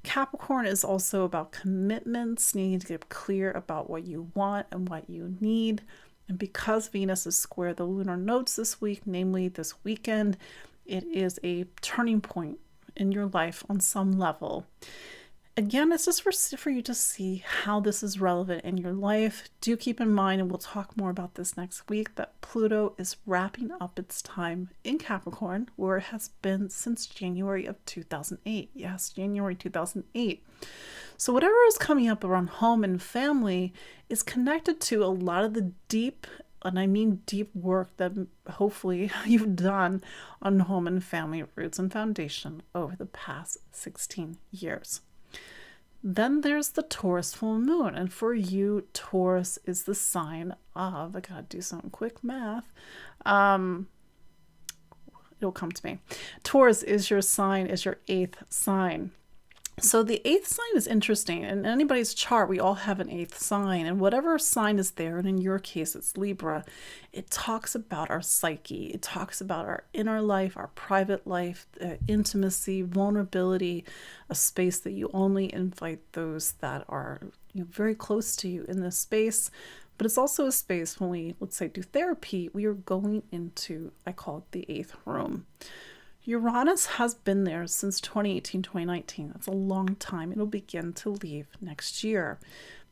Capricorn is also about commitments, needing to get clear about what you want and what you need. And because Venus is square the lunar nodes this week, namely this weekend, it is a turning point in your life on some level. Again, it's just for you to see how this is relevant in your life. Do keep in mind, and we'll talk more about this next week, that Pluto is wrapping up its time in Capricorn, where it has been since January of 2008. Yes, January 2008. So whatever is coming up around home and family is connected to a lot of the deep, and I mean deep work that hopefully you've done on home and family roots and foundation over the past 16 years. Then there's the Taurus full moon. And for you, Taurus is the sign of, I gotta do some quick math. It'll come to me. Taurus is your sign, is your 8th sign. So the 8th sign is interesting. In anybody's chart, we all have an 8th sign, and whatever sign is there, and in your case, it's Libra, it talks about our psyche. It talks about our inner life, our private life, intimacy, vulnerability, a space that you only invite those that are very close to you in this space. But it's also a space when we, let's say, do therapy, we are going into, I call it the 8th room. Uranus has been there since 2018, 2019. That's a long time. It'll begin to leave next year.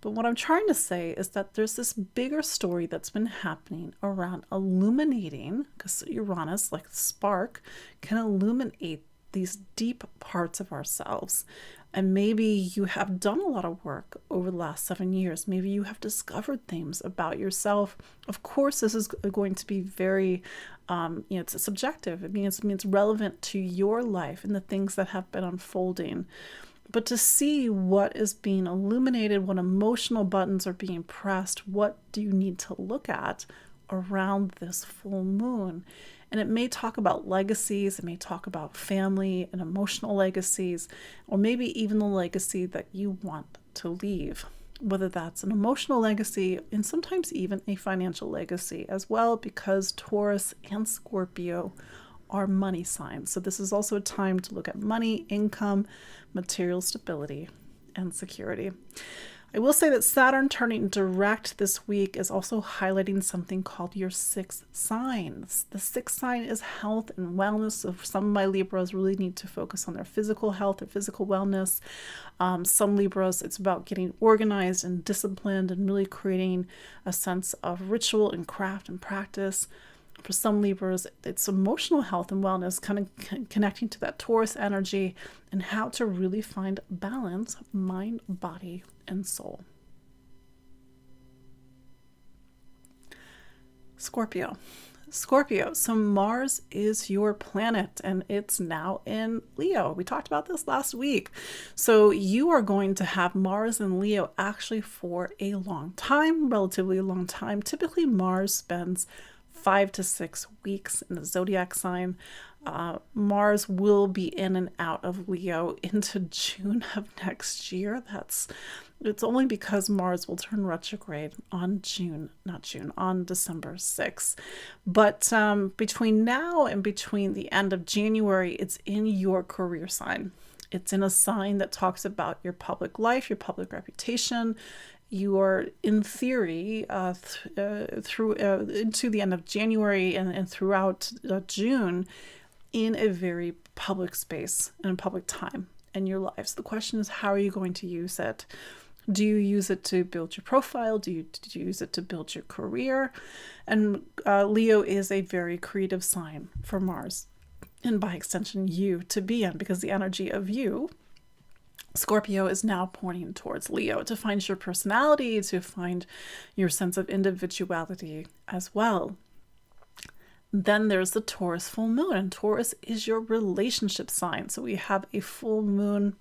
But what I'm trying to say is that there's this bigger story that's been happening around illuminating, because Uranus, like the spark, can illuminate these deep parts of ourselves. And maybe you have done a lot of work over the last 7 years. Maybe you have discovered things about yourself. Of course, this is going to be very, it's subjective. It means relevant to your life and the things that have been unfolding. But to see what is being illuminated, what emotional buttons are being pressed, what do you need to look at around this full moon? And it may talk about legacies, it may talk about family and emotional legacies, or maybe even the legacy that you want to leave, whether that's an emotional legacy and sometimes even a financial legacy as well, because Taurus and Scorpio are money signs. So this is also a time to look at money, income, material stability, and security. I will say that Saturn turning direct this week is also highlighting something called your sixth sign. The sixth sign is health and wellness. So some of my Libras really need to focus on their physical health, their physical wellness. Some Libras, it's about getting organized and disciplined and really creating a sense of ritual and craft and practice. For some Libras, it's emotional health and wellness, kind of connecting to that Taurus energy and how to really find balance, mind, body, and soul. Scorpio. So Mars is your planet and it's now in Leo. We talked about this last week. So you are going to have Mars in Leo actually for a long time, relatively a long time. Typically Mars spends 5 to 6 weeks in the zodiac sign. Mars will be in and out of Leo into June of next year. It's only because Mars will turn retrograde on December 6th. But between now and between the end of January, it's in your career sign. It's in a sign that talks about your public life, your public reputation. You are, in theory, through into the end of January and throughout June, in a very public space and public time in your lives. The question is, how are you going to use it? Do you use it to build your profile? Do you use it to build your career? And Leo is a very creative sign for Mars, and by extension, you to be in, because the energy of you, Scorpio, is now pointing towards Leo to find your personality, to find your sense of individuality as well. Then there's the Taurus full moon, and Taurus is your relationship sign. So we have a full moon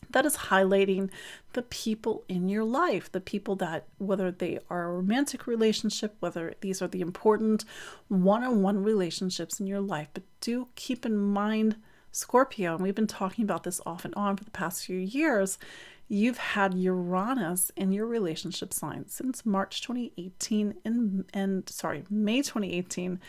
that is highlighting the people in your life, the people that, whether they are a romantic relationship, whether these are the important one-on-one relationships in your life. But do keep in mind, Scorpio, and we've been talking about this off and on for the past few years, you've had Uranus in your relationship sign since March 2018 May 2018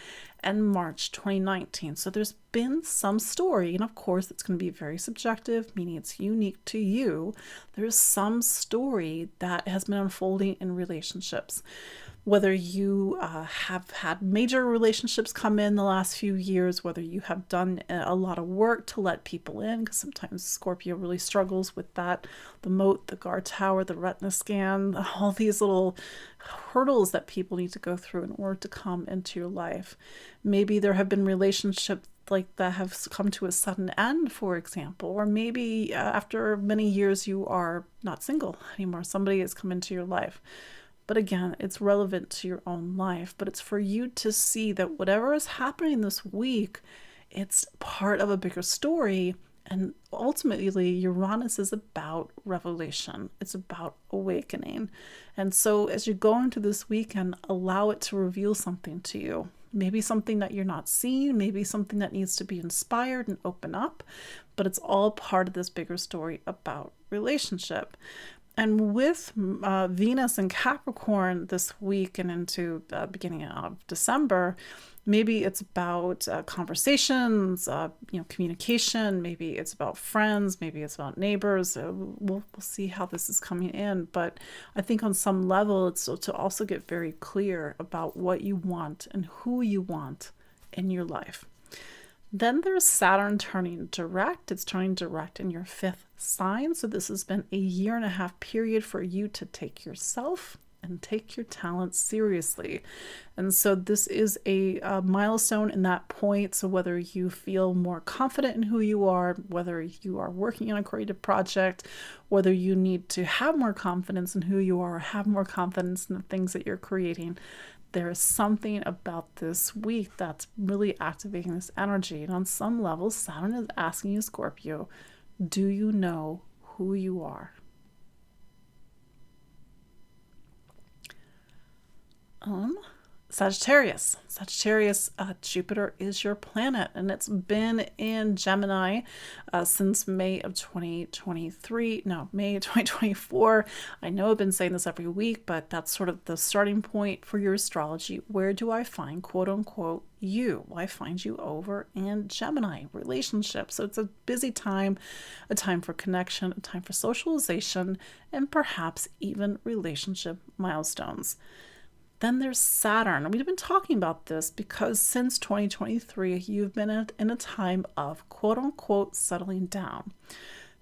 and March 2019. So there's been some story, and of course it's going to be very subjective, meaning it's unique to you. There's some story that has been unfolding in relationships. Whether you have had major relationships come in the last few years, whether you have done a lot of work to let people in, because sometimes Scorpio really struggles with that, the moat, the guard tower, the retina scan, all these little hurdles that people need to go through in order to come into your life. Maybe there have been relationships like that have come to a sudden end, for example, or maybe after many years you are not single anymore. Somebody has come into your life. But again, it's relevant to your own life, but it's for you to see that whatever is happening this week, it's part of a bigger story. And ultimately, Uranus is about revelation. It's about awakening. And so as you go into this weekend, allow it to reveal something to you. Maybe something that you're not seeing, maybe something that needs to be inspired and open up, but it's all part of this bigger story about relationship. And with Venus and Capricorn this week and into the beginning of December, maybe it's about conversations, communication. Maybe it's about friends. Maybe it's about neighbors. We'll see how this is coming in. But I think on some level, it's to also get very clear about what you want and who you want in your life. Then there's Saturn turning direct. It's turning direct in your fifth sign. So this has been a 1.5 year period for you to take yourself and take your talents seriously. And so this is a milestone in that point. So whether you feel more confident in who you are, whether you are working on a creative project, whether you need to have more confidence in who you are, or have more confidence in the things that you're creating, there is something about this week that's really activating this energy. And on some level, Saturn is asking you, Scorpio, do you know who you are? Sagittarius. Sagittarius, Jupiter is your planet, and it's been in Gemini since May of 2023. No, May of 2024. I know I've been saying this every week, but that's sort of the starting point for your astrology. Where do I find, quote unquote, you? Well, I find you over in Gemini, relationships. So it's a busy time, a time for connection, a time for socialization, and perhaps even relationship milestones. Then there's Saturn. We've been talking about this because since 2023, you've been in a time of quote unquote settling down.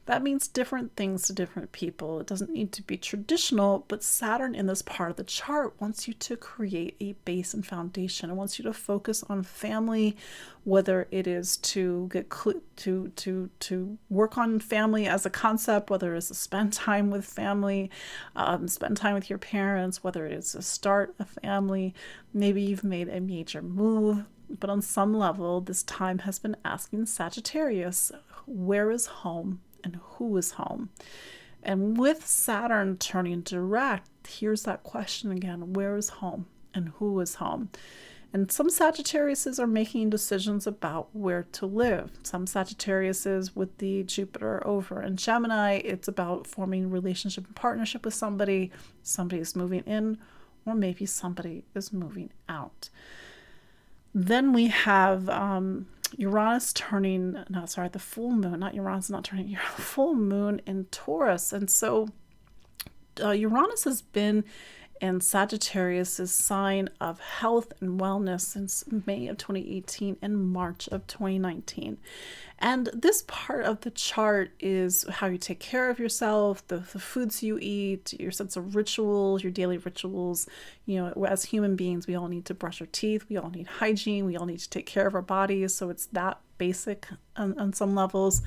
That means different things to different people. It doesn't need to be traditional, but Saturn in this part of the chart wants you to create a base and foundation. It wants you to focus on family, whether it is to get to work on family as a concept, whether it's to spend time with family, spend time with your parents, whether it is to start a family. Maybe you've made a major move, but on some level, this time has been asking Sagittarius, where is home? And who is home? And with Saturn turning direct, here's that question again: where is home and who is home? And some Sagittariuses are making decisions about where to live. Some Sagittariuses with the Jupiter over in Gemini, it's about forming relationship and partnership with somebody. Somebody is moving in, or maybe somebody is moving out. Then we have Uranus turning, the full moon, not Uranus, not turning, full moon in Taurus. And so Uranus has been in Sagittarius' sign of health and wellness since May of 2018 and March of 2019. And this part of the chart is how you take care of yourself, the foods you eat, your sense of rituals, your daily rituals. You know, as human beings, we all need to brush our teeth, we all need hygiene, we all need to take care of our bodies. So it's that basic on some levels.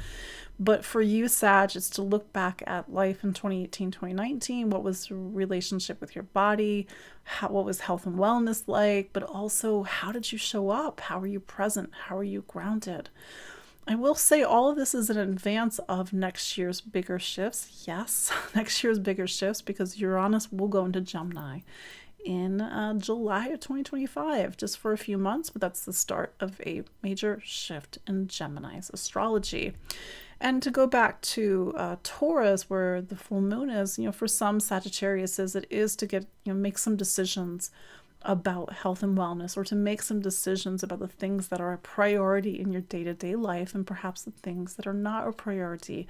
But for you, Sag, it's to look back at life in 2018, 2019. What was the relationship with your body? What was health and wellness like? But also, how did you show up? How are you present? How are you grounded? I will say all of this is in advance of next year's bigger shifts. Yes, next year's bigger shifts, because Uranus will go into Gemini in July of 2025, just for a few months, but that's the start of a major shift in Gemini's astrology. And to go back to Taurus, where the full moon is, for some Sagittariuses, it is to get, make some decisions about health and wellness, or to make some decisions about the things that are a priority in your day-to-day life, and perhaps the things that are not a priority.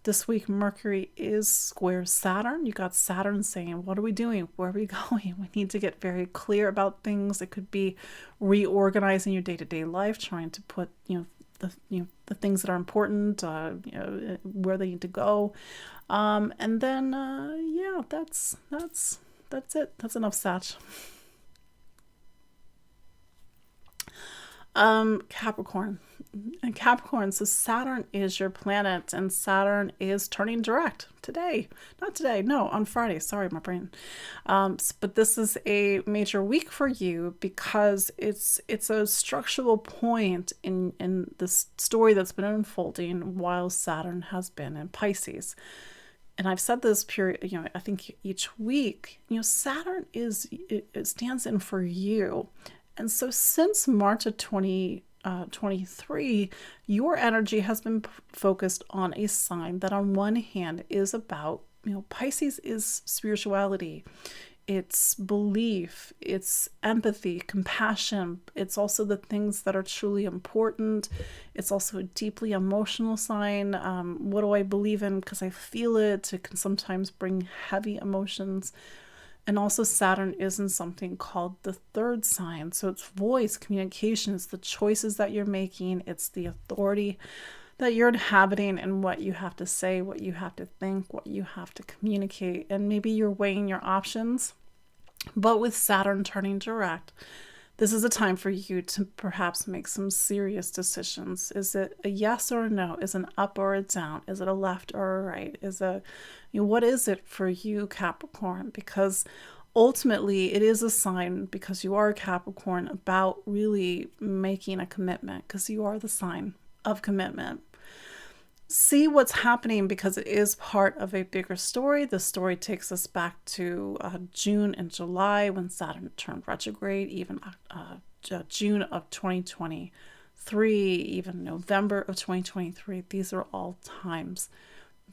This week, Mercury is square Saturn. You got Saturn saying, what are we doing? Where are we going? We need to get very clear about things. It could be reorganizing your day-to-day life, trying to put, the things that are important, where they need to go. And then, that's it. That's enough, Sag. Capricorn. And Capricorn, so Saturn is your planet, and Saturn is turning direct on Friday. Sorry, my brain. But this is a major week for you because it's a structural point in this story that's been unfolding while Saturn has been in Pisces. And I've said this period, I think each week, Saturn it stands in for you. And so since March of 2023, your energy has been focused on a sign that on one hand is about, Pisces is spirituality, it's belief, it's empathy, compassion. It's also the things that are truly important. It's also a deeply emotional sign. What do I believe in? Because I feel it. It can sometimes bring heavy emotions. And also Saturn is in something called the third sign. So it's voice, communication, it's the choices that you're making, it's the authority that you're inhabiting, and what you have to say, what you have to think, what you have to communicate. And maybe you're weighing your options. But with Saturn turning direct, this is a time for you to perhaps make some serious decisions. Is it a yes or a no? Is it an up or a down? Is it a left or a right? What is it for you, Capricorn? Because ultimately it is a sign, because you are a Capricorn, about really making a commitment, because you are the sign of commitment. see what's happening because it is part of a bigger story. The story takes us back to June and July when Saturn turned retrograde, even June of 2023, even November of 2023. These are all times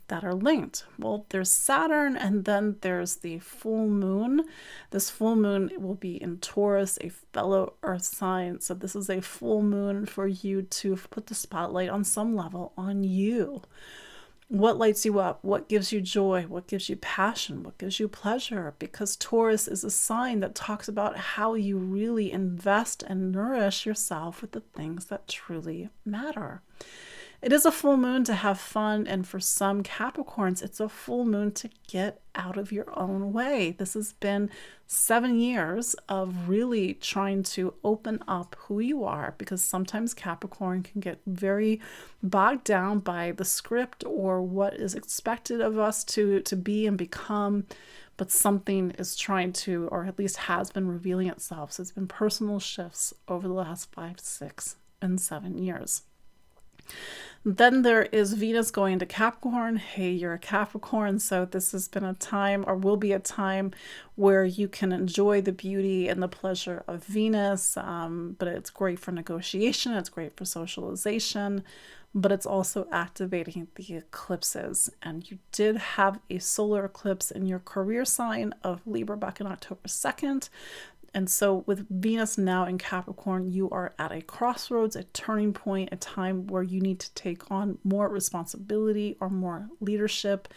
that are linked. Well, there's Saturn, and then there's the full moon. This full moon will be in Taurus, a fellow earth sign. So this is a full moon for you to put the spotlight on some level on you. What lights you up? What gives you joy? What gives you passion? What gives you pleasure? Because Taurus is a sign that talks about how you really invest and nourish yourself with the things that truly matter. It is a full moon to have fun, and for some Capricorns, it's a full moon to get out of your own way. This has been 7 years of really trying to open up who you are, because sometimes Capricorn can get very bogged down by the script or what is expected of us to be and become, but something is trying to, or at least has been revealing itself. So it's been personal shifts over the last 5, 6, and 7 years. Then there is Venus going into Capricorn. Hey, you're a Capricorn, so this has been a time, or will be a time, where you can enjoy the beauty and the pleasure of Venus, but it's great for negotiation, it's great for socialization, but it's also activating the eclipses. And you did have a solar eclipse in your career sign of Libra back in October 2nd. And so with Venus now in Capricorn, you are at a crossroads, a turning point, a time where you need to take on more responsibility or more leadership,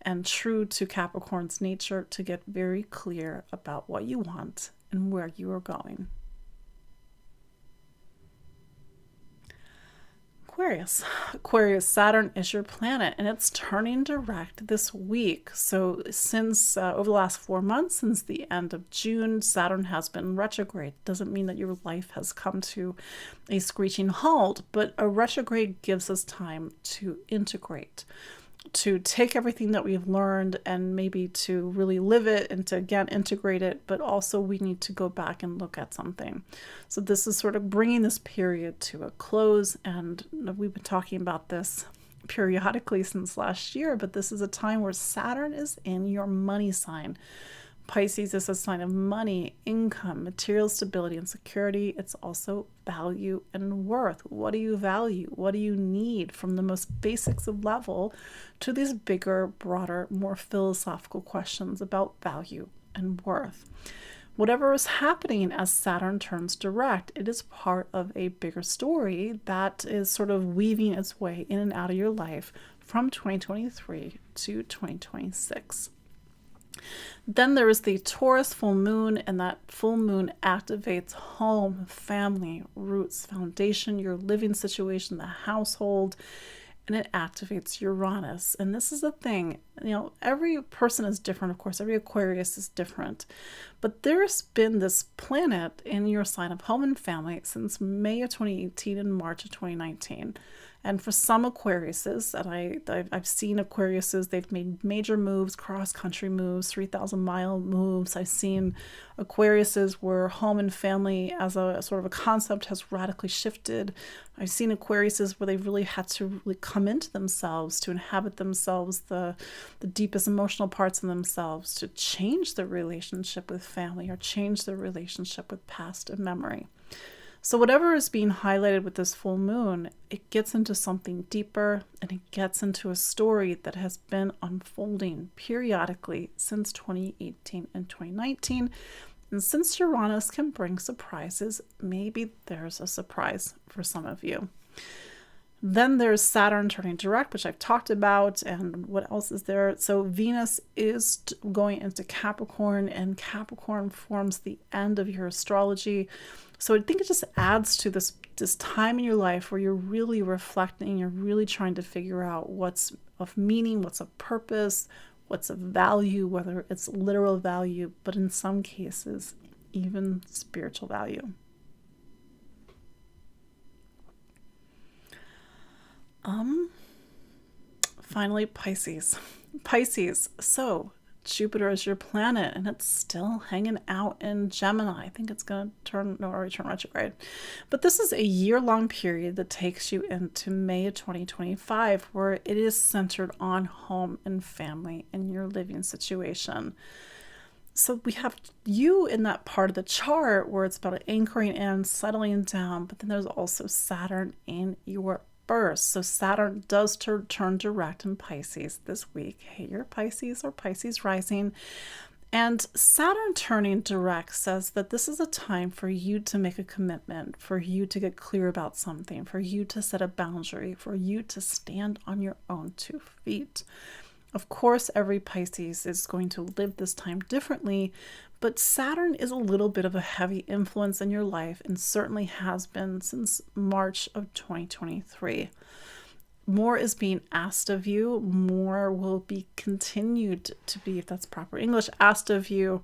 and true to Capricorn's nature, to get very clear about what you want and where you are going. Aquarius, Saturn is your planet, and it's turning direct this week. So since over the last 4 months, since the end of June, Saturn has been retrograde. Doesn't mean that your life has come to a screeching halt, but a retrograde gives us time to integrate, to take everything that we've learned and maybe to really live it and to again integrate it, but also we need to go back and look at something. So this is sort of bringing this period to a close, and we've been talking about this periodically since last year, but this is a time where Saturn is in your money sign. Pisces is a sign of money, income, material stability, and security. It's also value and worth. What do you value? What do you need, from the most basics of level to these bigger, broader, more philosophical questions about value and worth? Whatever is happening as Saturn turns direct, it is part of a bigger story that is sort of weaving its way in and out of your life from 2023 to 2026. Then there is the Taurus full moon, and that full moon activates home, family, roots, foundation, your living situation, the household, and it activates Uranus. And this is a thing, every person is different, of course, every Aquarius is different, but there's been this planet in your sign of home and family since May of 2018 and March of 2019. And for some Aquariuses, that I've seen Aquariuses, they've made major moves, cross-country moves, 3,000-mile moves. I've seen Aquariuses where home and family as a sort of a concept has radically shifted. I've seen Aquariuses where they've really had to really come into themselves, to inhabit themselves, the deepest emotional parts of themselves, to change their relationship with family or change their relationship with past and memory. So whatever is being highlighted with this full moon, it gets into something deeper, and it gets into a story that has been unfolding periodically since 2018 and 2019. And since Uranus can bring surprises, maybe there's a surprise for some of you. Then there's Saturn turning direct, which I've talked about, and what else is there? So Venus is going into Capricorn, and Capricorn forms the end of your astrology. So I think it just adds to this time in your life where you're really reflecting, you're really trying to figure out what's of meaning, what's of purpose, what's of value, whether it's literal value, but in some cases, even spiritual value. Finally, Pisces. So Jupiter is your planet, and it's still hanging out in Gemini. I think it's going to turn retrograde. But this is a year-long period that takes you into May of 2025, where it is centered on home and family and your living situation. So we have you in that part of the chart where it's about anchoring in, settling down, but then there's also Saturn in your birth. So Saturn does turn direct in Pisces this week. Hey, you're Pisces or Pisces rising. And Saturn turning direct says that this is a time for you to make a commitment, for you to get clear about something, for you to set a boundary, for you to stand on your own 2 feet. Of course, every Pisces is going to live this time differently, but Saturn is a little bit of a heavy influence in your life and certainly has been since March of 2023. More is being asked of you. More will be continued to be, if that's proper English, asked of you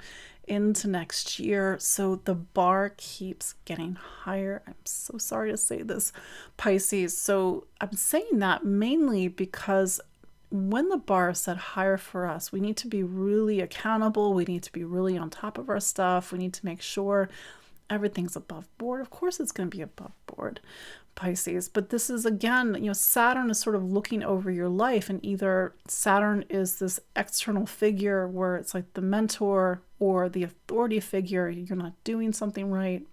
into next year. So the bar keeps getting higher. I'm so sorry to say this, Pisces. So I'm saying that mainly because when the bar is set higher for us, we need to be really accountable. We need to be really on top of our stuff. We need to make sure everything's above board. Of course, it's going to be above board, Pisces. But this is, again, Saturn is sort of looking over your life, and either Saturn is this external figure where it's like the mentor or the authority figure, you're not doing something right.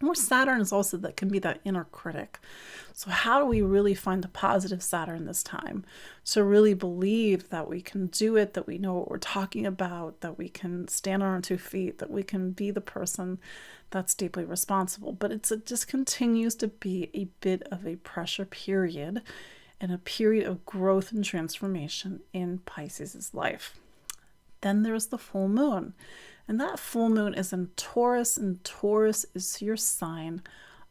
Or Saturn is also that can be that inner critic. So how do we really find the positive Saturn this time? To really believe that we can do it, that we know what we're talking about, that we can stand on our 2 feet, that we can be the person that's deeply responsible. But it just continues to be a bit of a pressure period and a period of growth and transformation in Pisces' life. Then there's the full moon. And that full moon is in Taurus, and Taurus is your sign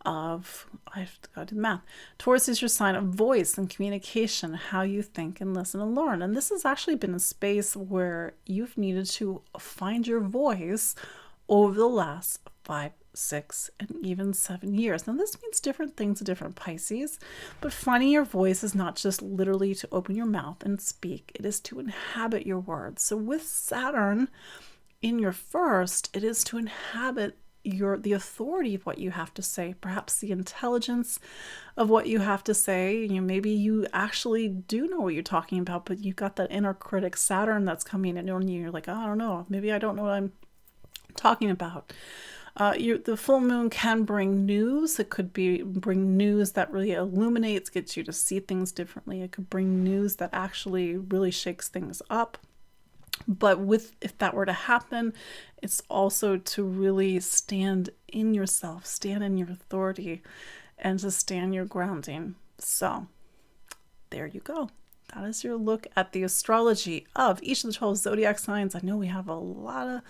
of, I've got to do math. Taurus is your sign of voice and communication, how you think and listen and learn. And this has actually been a space where you've needed to find your voice over the last 5, 6, and even 7 years. Now, this means different things to different Pisces, but finding your voice is not just literally to open your mouth and speak. It is to inhabit your words. So with Saturn in your first, it is to inhabit the authority of what you have to say, perhaps the intelligence of what you have to say. Maybe you actually do know what you're talking about, but you've got that inner critic Saturn that's coming in on you. You're like, oh, I don't know, maybe I don't know what I'm talking about. The full moon can bring news. It could bring news that really illuminates, gets you to see things differently. It could bring news that actually really shakes things up. But if that were to happen, it's also to really stand in yourself, stand in your authority, and to stand your grounding. So there you go. That is your look at the astrology of each of the 12 zodiac signs. I know we have a lot of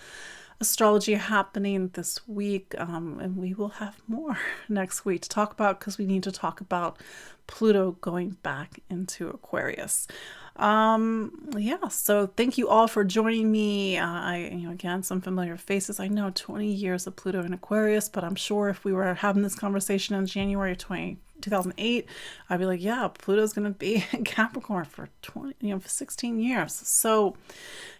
astrology happening this week, and we will have more next week to talk about, because we need to talk about Pluto going back into Aquarius. So thank you all for joining me. Again, some familiar faces. I know 20 years of Pluto in Aquarius, but I'm sure if we were having this conversation in January of 2008, I'd be like, yeah, Pluto's going to be in Capricorn for 16 years. So,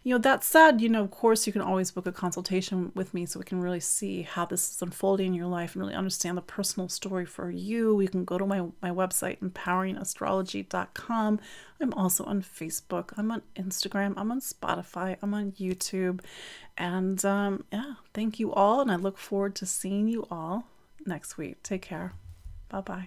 that said, of course, you can always book a consultation with me so we can really see how this is unfolding in your life and really understand the personal story for you. You can go to my website, empoweringastrology.com. I'm also on Facebook. I'm on Instagram. I'm on Spotify. I'm on YouTube. And thank you all. And I look forward to seeing you all next week. Take care. Bye-bye.